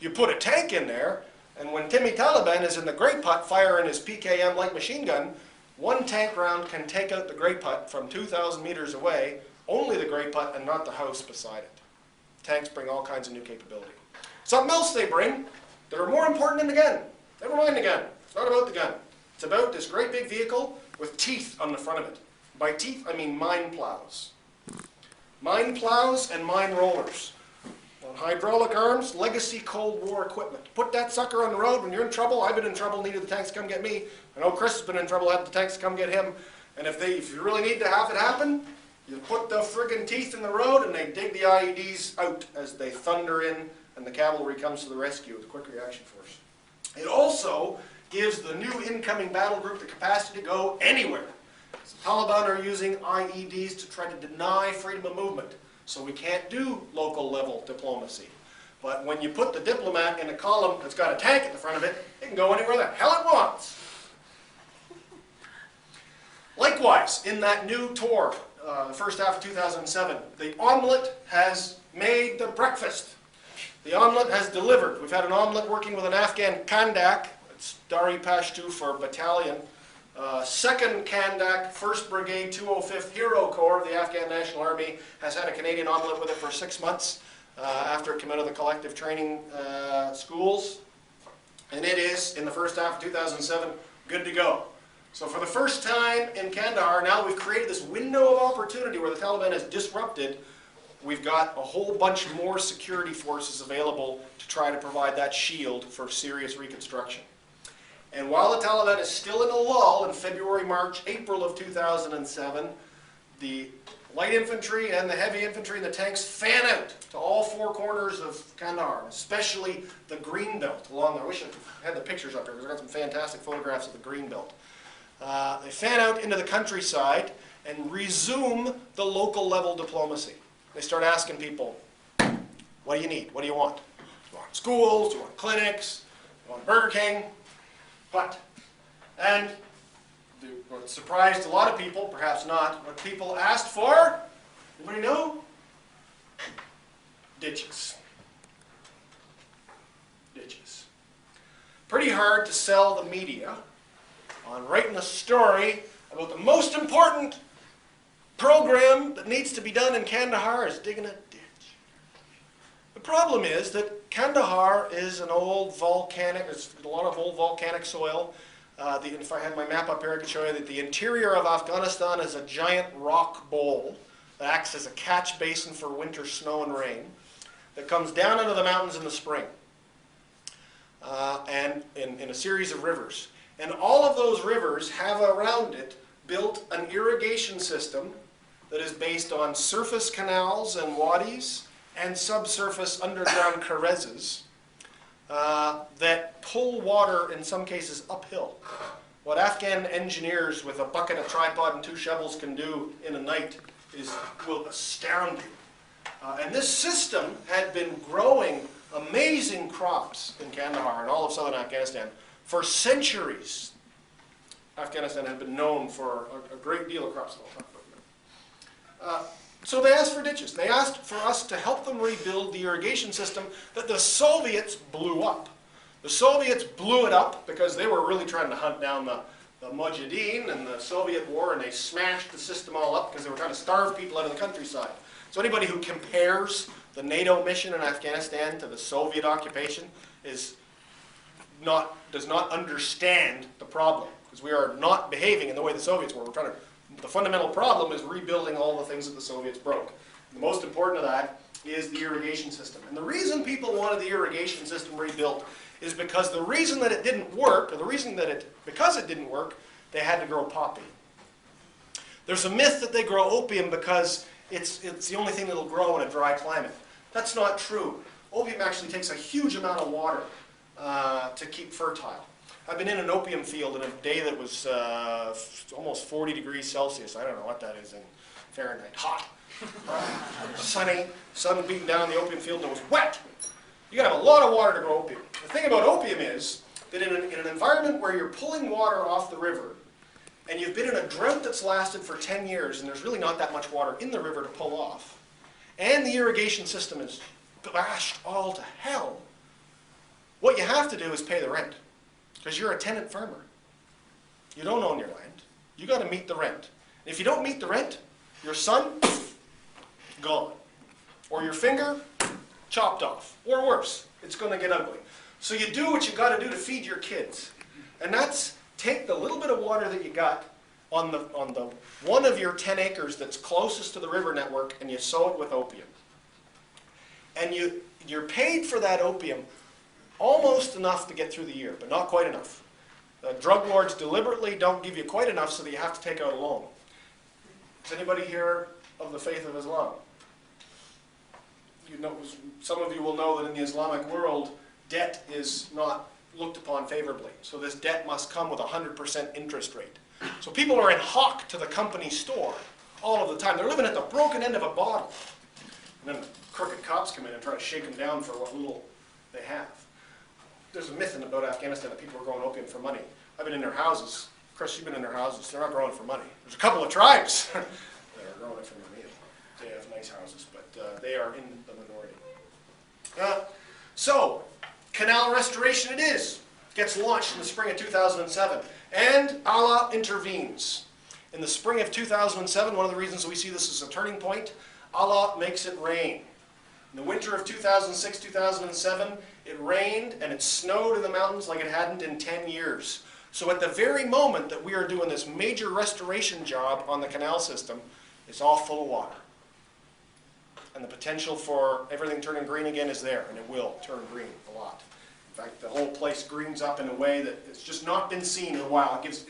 You put a tank in there, and when Timmy Taliban is in the Grey Putt firing his PKM light machine gun, one tank round can take out the Grey Putt from 2,000 meters away, only the Grey Putt and not the house beside it. Tanks bring all kinds of new capability. Something else they bring that are more important than the gun. Never mind the gun. It's not about the gun. It's about this great big vehicle with teeth on the front of it. By teeth, I mean mine plows. Mine plows and mine rollers. On hydraulic arms, legacy Cold War equipment. Put that sucker on the road when you're in trouble. I've been in trouble, needed the tanks to come get me. I know Chris has been in trouble, had the tanks to come get him. And if you really need to have it happen, you put the friggin' teeth in the road and they dig the IEDs out as they thunder in and the cavalry comes to the rescue with a quick reaction force. It also gives the new incoming battle group the capacity to go anywhere. The Taliban are using IEDs to try to deny freedom of movement, so we can't do local level diplomacy. But when you put the diplomat in a column that's got a tank at the front of it, it can go anywhere the hell it wants. Likewise, in that new tour, the first half of 2007, the Omelette has made the breakfast. The Omelette has delivered. We've had an Omelette working with an Afghan Kandak, it's Dari Pashtu for battalion, 2nd Kandak, 1st Brigade, 205th Hero Corps of the Afghan National Army has had a Canadian Omelette with it for 6 months after it came out of the collective training schools. And it is, in the first half of 2007, good to go. So for the first time in Kandahar, now we've created this window of opportunity where the Taliban has disrupted. We've got a whole bunch more security forces available to try to provide that shield for serious reconstruction. And while the Taliban is still in a lull in February, March, April of 2007, the light infantry and the heavy infantry and the tanks fan out to all 4 corners of Kandahar, especially the green belt along there. I wish I had the pictures up here because I've got some fantastic photographs of the green belt. They fan out into the countryside and resume the local level diplomacy. They start asking people, what do you need? What do you want? Do you want schools? Do you want clinics? Do you want Burger King? What? And what surprised a lot of people, perhaps not, what people asked for, anybody know? Ditches. Ditches. Pretty hard to sell the media on writing a story about the most important program that needs to be done in Kandahar is digging a ditch. The problem is that Kandahar is an old volcanic, there's a lot of old volcanic soil. If I had my map up here, I could show you that the interior of Afghanistan is a giant rock bowl that acts as a catch basin for winter snow and rain that comes down into the mountains in the spring and in a series of rivers. And all of those rivers have around it built an irrigation system that is based on surface canals and wadis and subsurface underground karezes that pull water, in some cases, uphill. What Afghan engineers with a bucket, a tripod, and 2 shovels can do in a night will astound you. And this system had been growing amazing crops in Kandahar and all of southern Afghanistan for centuries. Afghanistan had been known for a great deal of crops. So they asked for ditches. They asked for us to help them rebuild the irrigation system that the Soviets blew up. The Soviets blew it up because they were really trying to hunt down the Mujahideen and the Soviet war, and they smashed the system all up because they were trying to starve people out of the countryside. So anybody who compares the NATO mission in Afghanistan to the Soviet occupation does not understand the problem, because we are not behaving in the way the Soviets were. The fundamental problem is rebuilding all the things that the Soviets broke. The most important of that is the irrigation system. And the reason people wanted the irrigation system rebuilt is because the reason that it didn't work, or the reason that because it didn't work, they had to grow poppy. There's a myth that they grow opium because it's the only thing that'll grow in a dry climate. That's not true. Opium actually takes a huge amount of water to keep fertile. I've been in an opium field in a day that was almost 40 degrees Celsius. I don't know what that is Fahrenheit, hot. Sunny, sun beating down on the opium field, and it was wet. You gotta have a lot of water to grow opium. The thing about opium is that in an environment where you're pulling water off the river, and you've been in a drought that's lasted for 10 years, and there's really not that much water in the river to pull off, and the irrigation system is bashed all to hell, what you have to do is pay the rent, because you're a tenant farmer. You don't own your land. You got to meet the rent. If you don't meet the rent, your son, gone. Or your finger, chopped off. Or worse, it's going to get ugly. So you do what you got to do to feed your kids. And that's take the little bit of water that you got on the one of your 10 acres that's closest to the river network, and you sow it with opium. And you're paid for that opium almost enough to get through the year, but not quite enough. The drug lords deliberately don't give you quite enough so that you have to take out a loan. Is anybody here of the faith of Islam? You know, some of you will know that in the Islamic world, debt is not looked upon favorably. So this debt must come with a 100% interest rate. So people are in hock to the company store all of the time. They're living at the broken end of a bottle. And then the crooked cops come in and try to shake them down for what little they have. There's a myth about Afghanistan that people are growing opium for money. I've been in their houses. Chris, you've been in their houses. They're not growing it for money. There's a couple of tribes that are growing it for money. They have nice houses, but they are in the minority. So, Canal Restoration it is. Gets launched in the spring of 2007. And Allah intervenes. In the spring of 2007, one of the reasons we see this as a turning point, Allah makes it rain. In the winter of 2006-2007, it rained and it snowed in the mountains like it hadn't in 10 years. So at the very moment that we are doing this major restoration job on the canal system, it's all full of water. And the potential for everything turning green again is there, and it will turn green a lot. In fact, the whole place greens up in a way that it's just not been seen in a while. It gives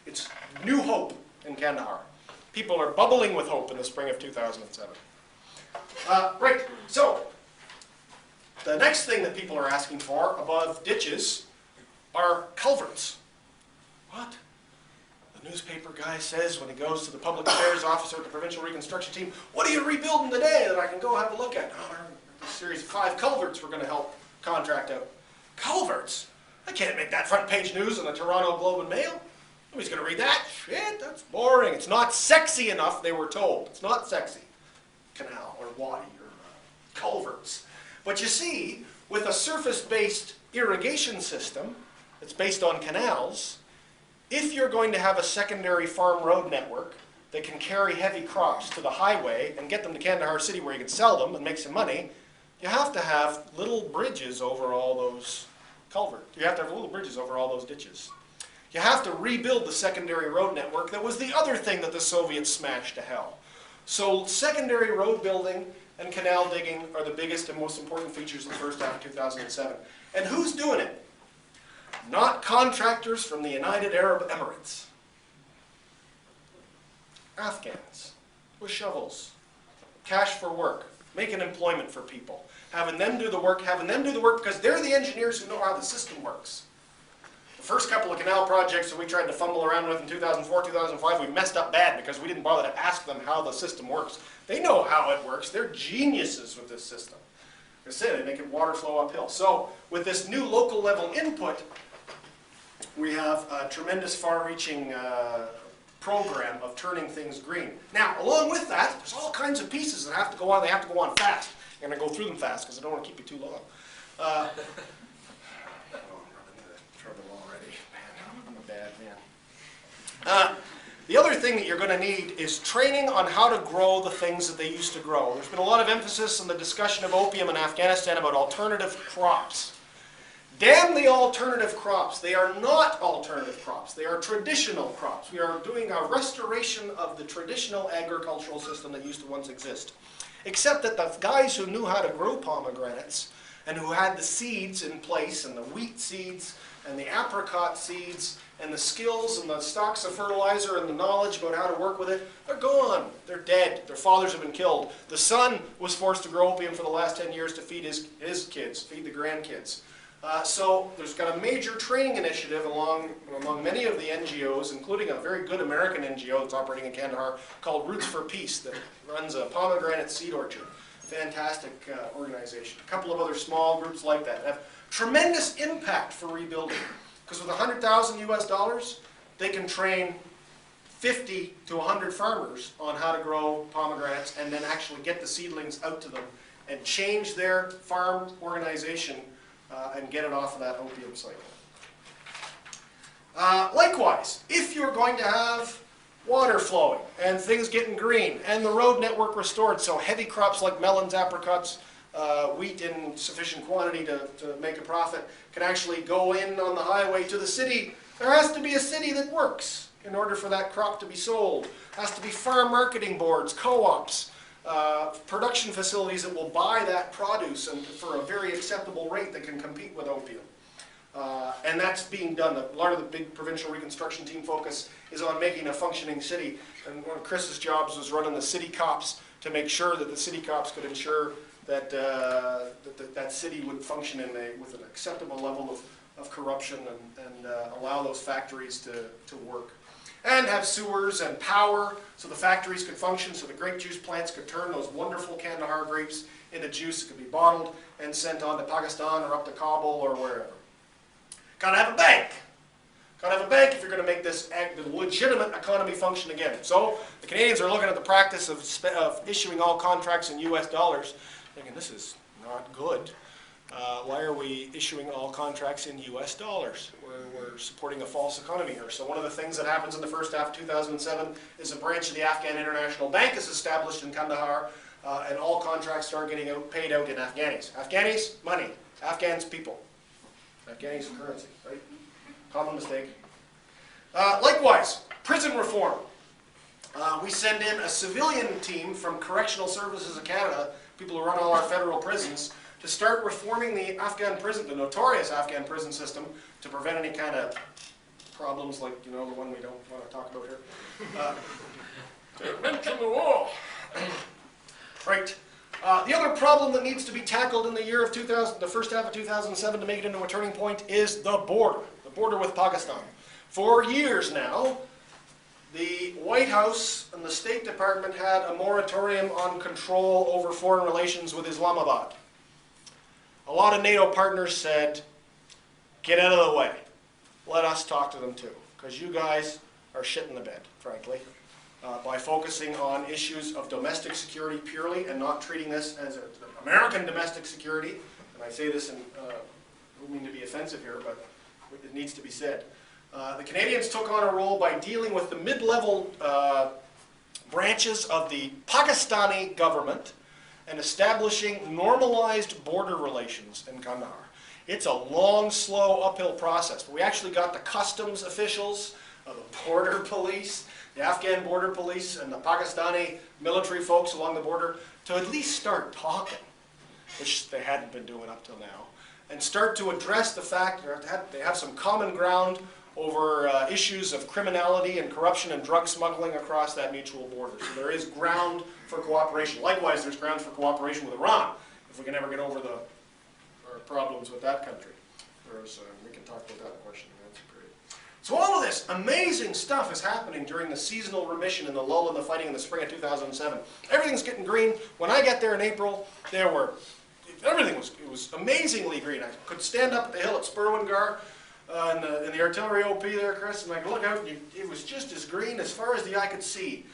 it's new hope in Kandahar. People are bubbling with hope in the spring of 2007. Right, so the next thing that people are asking for above ditches are culverts. What? The newspaper guy says when he goes to the public affairs officer at the Provincial Reconstruction Team, what are you rebuilding today that I can go have a look at? Oh, a series of 5 culverts we're going to help contract out. Culverts? I can't make that front page news in the Toronto Globe and Mail. Nobody's going to read that. Shit, that's boring. It's not sexy enough, they were told. It's not sexy. Canal or wadi or culverts. But you see, with a surface-based irrigation system that's based on canals, if you're going to have a secondary farm road network that can carry heavy crops to the highway and get them to Kandahar City where you can sell them and make some money, you have to have little bridges over all those culverts. You have to have little bridges over all those ditches. You have to rebuild the secondary road network that was the other thing that the Soviets smashed to hell. So secondary road building and canal digging are the biggest and most important features in the first half of 2007. And who's doing it? Not contractors from the United Arab Emirates. Afghans with shovels, cash for work, making employment for people, having them do the work because they're the engineers who know how the system works. The first couple of canal projects that we tried to fumble around with in 2004, 2005, we messed up bad because we didn't bother to ask them how the system works. They know how it works. They're geniuses with this system. Like I say, they make it water flow uphill. So with this new local level input, we have a tremendous far-reaching program of turning things green. Now, along with that, there's all kinds of pieces that have to go on. They have to go on fast. I'm going to go through them fast because I don't want to keep you too long. I'm running into trouble already. Man, I'm a bad man. The other thing that you're going to need is training on how to grow the things that they used to grow. There's been a lot of emphasis in the discussion of opium in Afghanistan about alternative crops. Damn the alternative crops. They are not alternative crops. They are traditional crops. We are doing a restoration of the traditional agricultural system that used to once exist. Except that the guys who knew how to grow pomegranates and who had the seeds in place and the wheat seeds and the apricot seeds and the skills and the stocks of fertilizer and the knowledge about how to work with it, they're gone. They're dead. Their fathers have been killed. The son was forced to grow opium for the last 10 years to feed his kids, feed the grandkids. So there's got a major training initiative among many of the NGOs, including a very good American NGO that's operating in Kandahar called Roots for Peace that runs a pomegranate seed orchard. Fantastic organization. A couple of other small groups like that have tremendous impact for rebuilding. Because with $100,000 US, they can train 50 to 100 farmers on how to grow pomegranates and then actually get the seedlings out to them and change their farm organization and get it off of that opium cycle. Likewise, if you're going to have water flowing and things getting green and the road network restored so heavy crops like melons, apricots, wheat in sufficient quantity to make a profit can actually go in on the highway to the city, there has to be a city that works in order for that crop to be sold. Has to be farm marketing boards, co-ops, production facilities that will buy that produce and for a very acceptable rate that can compete with opium. And that's being done. A lot of the big Provincial Reconstruction Team focus is on making a functioning city. And one of Chris's jobs was running the city cops to make sure that the city cops could ensure that that city would function with an acceptable level of corruption and allow those factories to work. And have sewers and power so the factories could function, so the grape juice plants could turn those wonderful Kandahar grapes into juice that could be bottled and sent on to Pakistan or up to Kabul or wherever. Gotta have a bank. Gotta have a bank if you're going to make this legitimate economy function again. So the Canadians are looking at the practice of issuing all contracts in US dollars, thinking this is not good. Why are we issuing all contracts in US dollars? We're supporting a false economy here. So one of the things that happens in the first half of 2007 is a branch of the Afghan International Bank is established in Kandahar, and all contracts start getting paid out in Afghanis. Afghanis, money. Afghans, people. Afghanis, currency, right? Common mistake. Likewise, prison reform. We send in a civilian team from Correctional Services of Canada, people who run all our federal prisons, to start reforming the Afghan prison, the notorious Afghan prison system, to prevent any kind of problems like, the one we don't want to talk about here. To mention the wall. Right. The other problem that needs to be tackled in the year of the first half of 2007 to make it into a turning point is the border with Pakistan. For years now, the White House and the State Department had a moratorium on control over foreign relations with Islamabad. A lot of NATO partners said, get out of the way. Let us talk to them too, because you guys are shit in the bed, frankly, by focusing on issues of domestic security purely and not treating this as American domestic security. And I say this, and I don't mean to be offensive here, but it needs to be said. The Canadians took on a role by dealing with the mid-level branches of the Pakistani government and establishing normalized border relations in Kandahar. It's a long, slow, uphill process. But we actually got the customs officials, the border police, the Afghan border police, and the Pakistani military folks along the border to at least start talking, which they hadn't been doing up till now, and start to address the fact that they have some common ground over issues of criminality and corruption and drug smuggling across that mutual border. So there is ground for cooperation. Likewise, there's grounds for cooperation with Iran, if we can ever get over our problems with that country. We can talk about that question. That's great. So all of this amazing stuff is happening during the seasonal remission and the lull in the fighting in the spring of 2007. Everything's getting green. When I got there in April, everything was amazingly green. I could stand up at the hill at Spurwingar, in the artillery OP there, Chris, and I could look out, and it was just as green as far as the eye could see.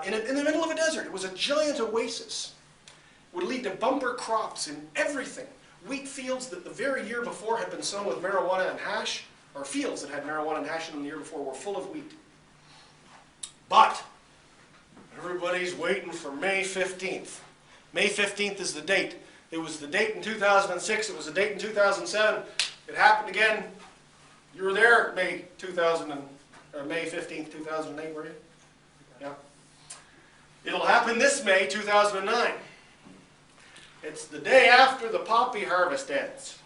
In the middle of a desert. It was a giant oasis. It would lead to bumper crops in everything. Wheat fields that the very year before had been sown with marijuana and hash, or fields that had marijuana and hash in them the year before, were full of wheat. But everybody's waiting for May 15th. May 15th is the date. It was the date in 2006. It was the date in 2007. It happened again. You were there May 15th, 2008, were you? Yeah. It'll happen this May, 2009. It's the day after the poppy harvest ends.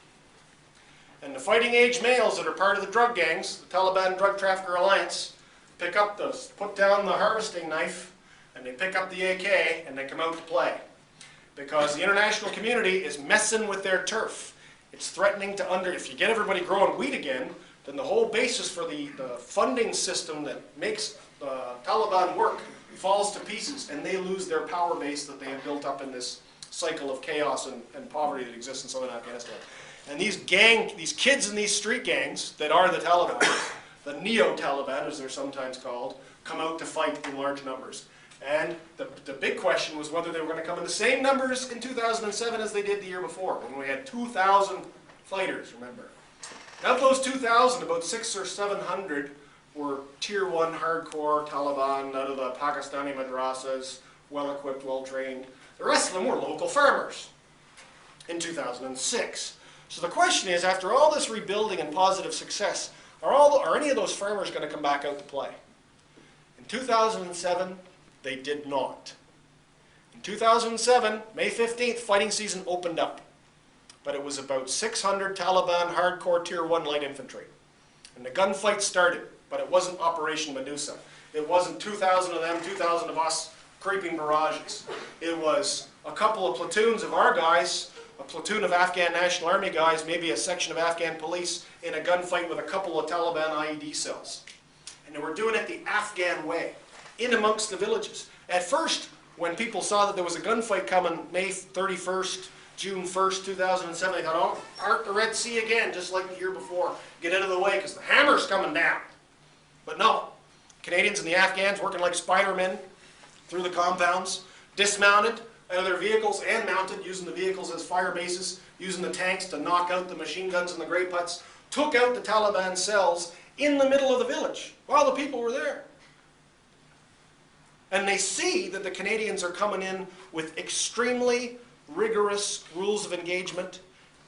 And the fighting age males that are part of the drug gangs, the Taliban Drug Trafficker Alliance, put down the harvesting knife, and they pick up the AK, and they come out to play. Because the international community is messing with their turf. It's threatening to if you get everybody growing wheat again, then the whole basis for the funding system that makes Taliban work falls to pieces, and they lose their power base that they have built up in this cycle of chaos and poverty that exists in southern Afghanistan. And these kids in these street gangs that are the Taliban, the neo-Taliban as they're sometimes called, come out to fight in large numbers. And the big question was whether they were going to come in the same numbers in 2007 as they did the year before, when we had 2,000 fighters, remember. Of those 2,000, about 600 or 700 were Tier 1 hardcore Taliban out of the Pakistani madrasas, well-equipped, well-trained. The rest of them were local farmers in 2006. So the question is, after all this rebuilding and positive success, are any of those farmers going to come back out to play? In 2007, they did not. In 2007, May 15th, fighting season opened up. But it was about 600 Taliban hardcore Tier 1 light infantry. And the gunfight started, but it wasn't Operation Medusa. It wasn't 2,000 of them, 2,000 of us, creeping barrages. It was a couple of platoons of our guys, a platoon of Afghan National Army guys, maybe a section of Afghan police in a gunfight with a couple of Taliban IED cells. And they were doing it the Afghan way, in amongst the villages. At first, when people saw that there was a gunfight coming May 31st, June 1st, 2007, they thought, oh, part the Red Sea again, just like the year before. Get out of the way, because the hammer's coming down. But no, Canadians and the Afghans working like Spider-Men through the compounds, dismounted out of their vehicles and mounted, using the vehicles as fire bases, using the tanks to knock out the machine guns and the Grey Putts, took out the Taliban cells in the middle of the village while the people were there. And they see that the Canadians are coming in with extremely rigorous rules of engagement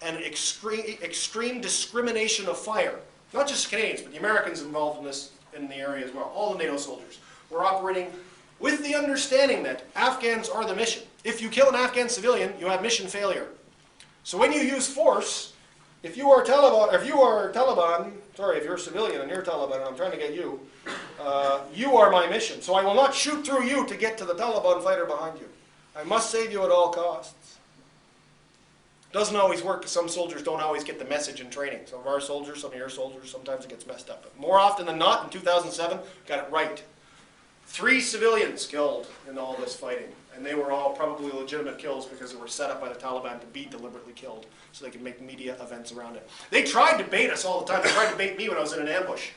and extreme discrimination of fire. Not just Canadians, but the Americans involved in this in the area as well. All the NATO soldiers were operating with the understanding that Afghans are the mission. If you kill an Afghan civilian, you have mission failure. So when you use force, if you are Taliban, sorry, if you're a civilian and you're Taliban and I'm trying to get you, you are my mission. So I will not shoot through you to get to the Taliban fighter behind you. I must save you at all costs. Doesn't always work, because some soldiers don't always get the message in training. Some of our soldiers, some of your soldiers, sometimes it gets messed up. But more often than not, in 2007, got it right. 3 civilians killed in all this fighting. And they were all probably legitimate kills because they were set up by the Taliban to be deliberately killed so they could make media events around it. They tried to bait us all the time. They tried to bait me when I was in an ambush.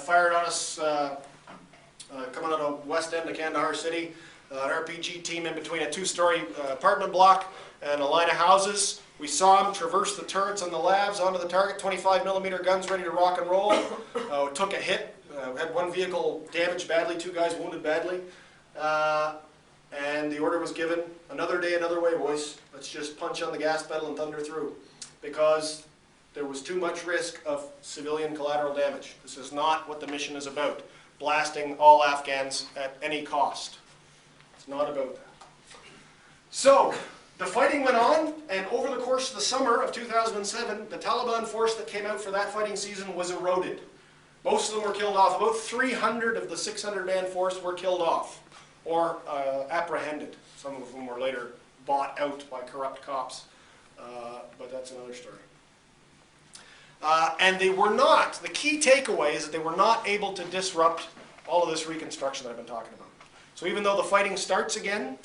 Fired on us coming out of west end of Kandahar City. An RPG team in between a 2-story apartment block and a line of houses. We saw them traverse the turrets on the labs onto the target, 25mm guns ready to rock and roll. Took a hit. Had 1 vehicle damaged badly, 2 guys wounded badly. And the order was given, another day, another way, boys. Let's just punch on the gas pedal and thunder through. Because there was too much risk of civilian collateral damage. This is not what the mission is about. Blasting all Afghans at any cost. It's not about that. So, the fighting went on, and over the course of the summer of 2007, the Taliban force that came out for that fighting season was eroded. Most of them were killed off. About 300 of the 600-man force were killed off, or apprehended. Some of them were later bought out by corrupt cops, but that's another story. And they were not, the key takeaway is that they were not able to disrupt all of this reconstruction that I've been talking about. So even though the fighting starts again,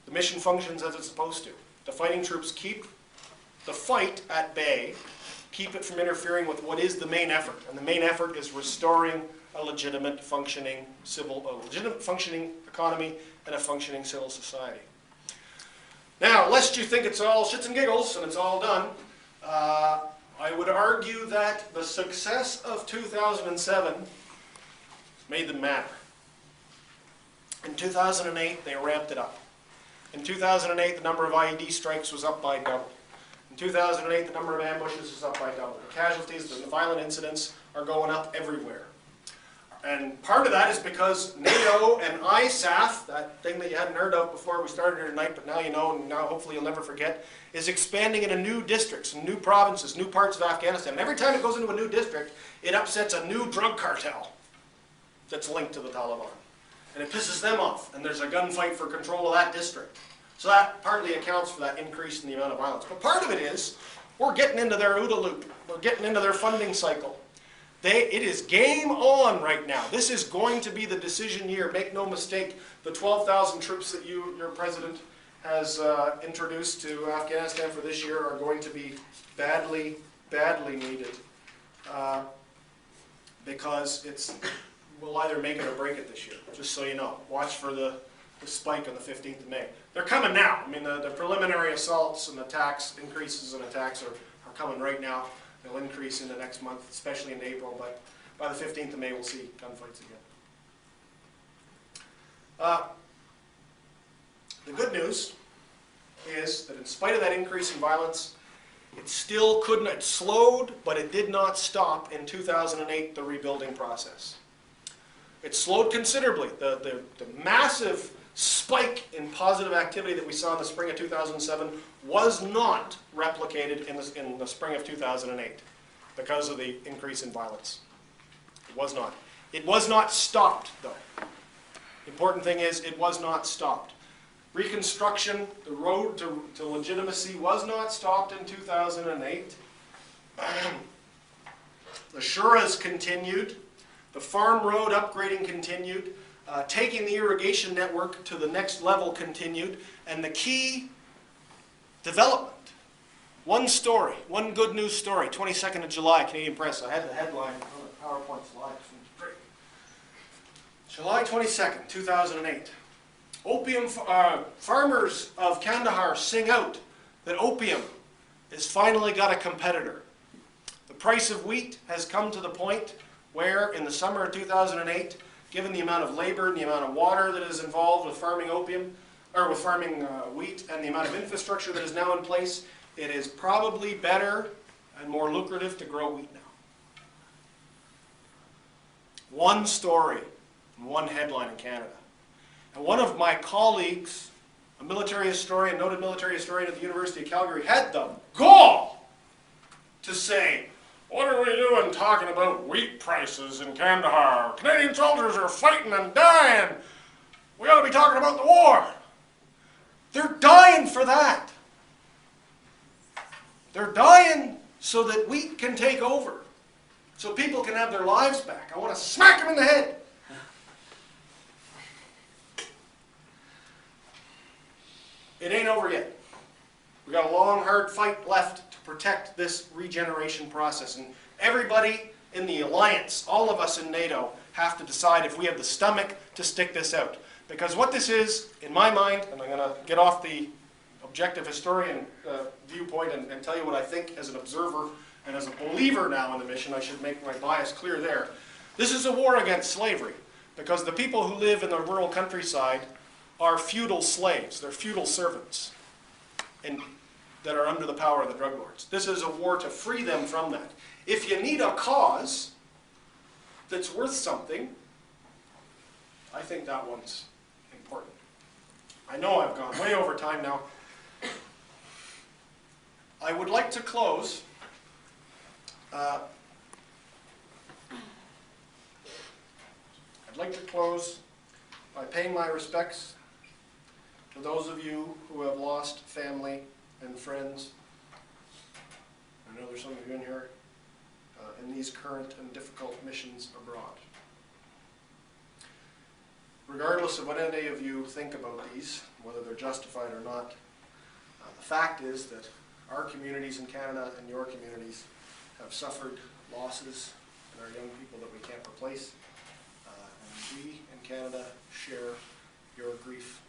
the mission functions as it's supposed to. The fighting troops keep the fight at bay, keep it from interfering with what is the main effort. And the main effort is restoring a legitimate functioning economy and a functioning civil society. Now, lest you think it's all shits and giggles and it's all done, I would argue that the success of 2007 made them matter. In 2008, they ramped it up. In 2008, the number of IED strikes was up by double. In 2008, the number of ambushes is up by double. The casualties, the violent incidents are going up everywhere. And part of that is because NATO and ISAF, that thing that you hadn't heard of before we started here tonight, but now you know, and now hopefully you'll never forget, is expanding into new districts, new provinces, new parts of Afghanistan. And every time it goes into a new district, it upsets a new drug cartel that's linked to the Taliban. And it pisses them off, and there's a gunfight for control of that district. So that partly accounts for that increase in the amount of violence. But part of it is We're getting into their OODA loop. We're getting into their funding cycle. It is game on right now. This is going to be the decision year. Make no mistake, the 12,000 troops that your president has introduced to Afghanistan for this year are going to be badly, badly needed. Because we'll either make it or break it this year, just so you know. Watch for the spike on the 15th of May. They're coming now. I mean, the preliminary assaults and attacks, increases in attacks are coming right now. They'll increase in the next month, especially in April, but by the 15th of May we'll see gunfights again. The good news is that in spite of that increase in violence, it still couldn't, it slowed, but it did not stop in 2008, the rebuilding process. It slowed considerably. The massive spike in positive activity that we saw in the spring of 2007 was not replicated in the spring of 2008 because of the increase in violence. It was not. It was not stopped, though. The important thing is it was not stopped. Reconstruction, the road to legitimacy, was not stopped in 2008. The Shuras continued. The farm road upgrading continued. Taking the irrigation network to the next level continued. And the key development, one story, one good news story, 22nd of July, Canadian Press. I had the headline on the PowerPoint slide. July 22nd, 2008. Opium farmers of Kandahar sing out that opium has finally got a competitor. The price of wheat has come to the point where, in the summer of 2008, given the amount of labor and the amount of water that is involved with farming opium, or with farming wheat, and the amount of infrastructure that is now in place, it is probably better and more lucrative to grow wheat now. One story, one headline in Canada. And one of my colleagues, a military historian, noted military historian at the University of Calgary, had the gall to say, "What are we doing talking about wheat prices in Kandahar? Canadian soldiers are fighting and dying. We ought to be talking about the war." They're dying for that. They're dying so that wheat can take over, so people can have their lives back. I want to smack them in the head. It ain't over yet. We've got a long, hard fight left to protect this regeneration process. And everybody in the alliance, all of us in NATO, have to decide if we have the stomach to stick this out. Because what this is, in my mind, and I'm going to get off the objective historian viewpoint and tell you what I think as an observer and as a believer now in the mission. I should make my bias clear there. This is a war against slavery, because the people who live in the rural countryside are feudal slaves. They're feudal servants that are under the power of the drug lords. This is a war to free them from that. If you need a cause that's worth something, I think that one's important. I know I've gone way over time now. I would like to close by paying my respects to those of you who have lost family and friends. I know there's some of you in here in these current and difficult missions abroad. Regardless of what any of you think about these, whether they're justified or not, the fact is that our communities in Canada and your communities have suffered losses in our young people that we can't replace. And we in Canada share your grief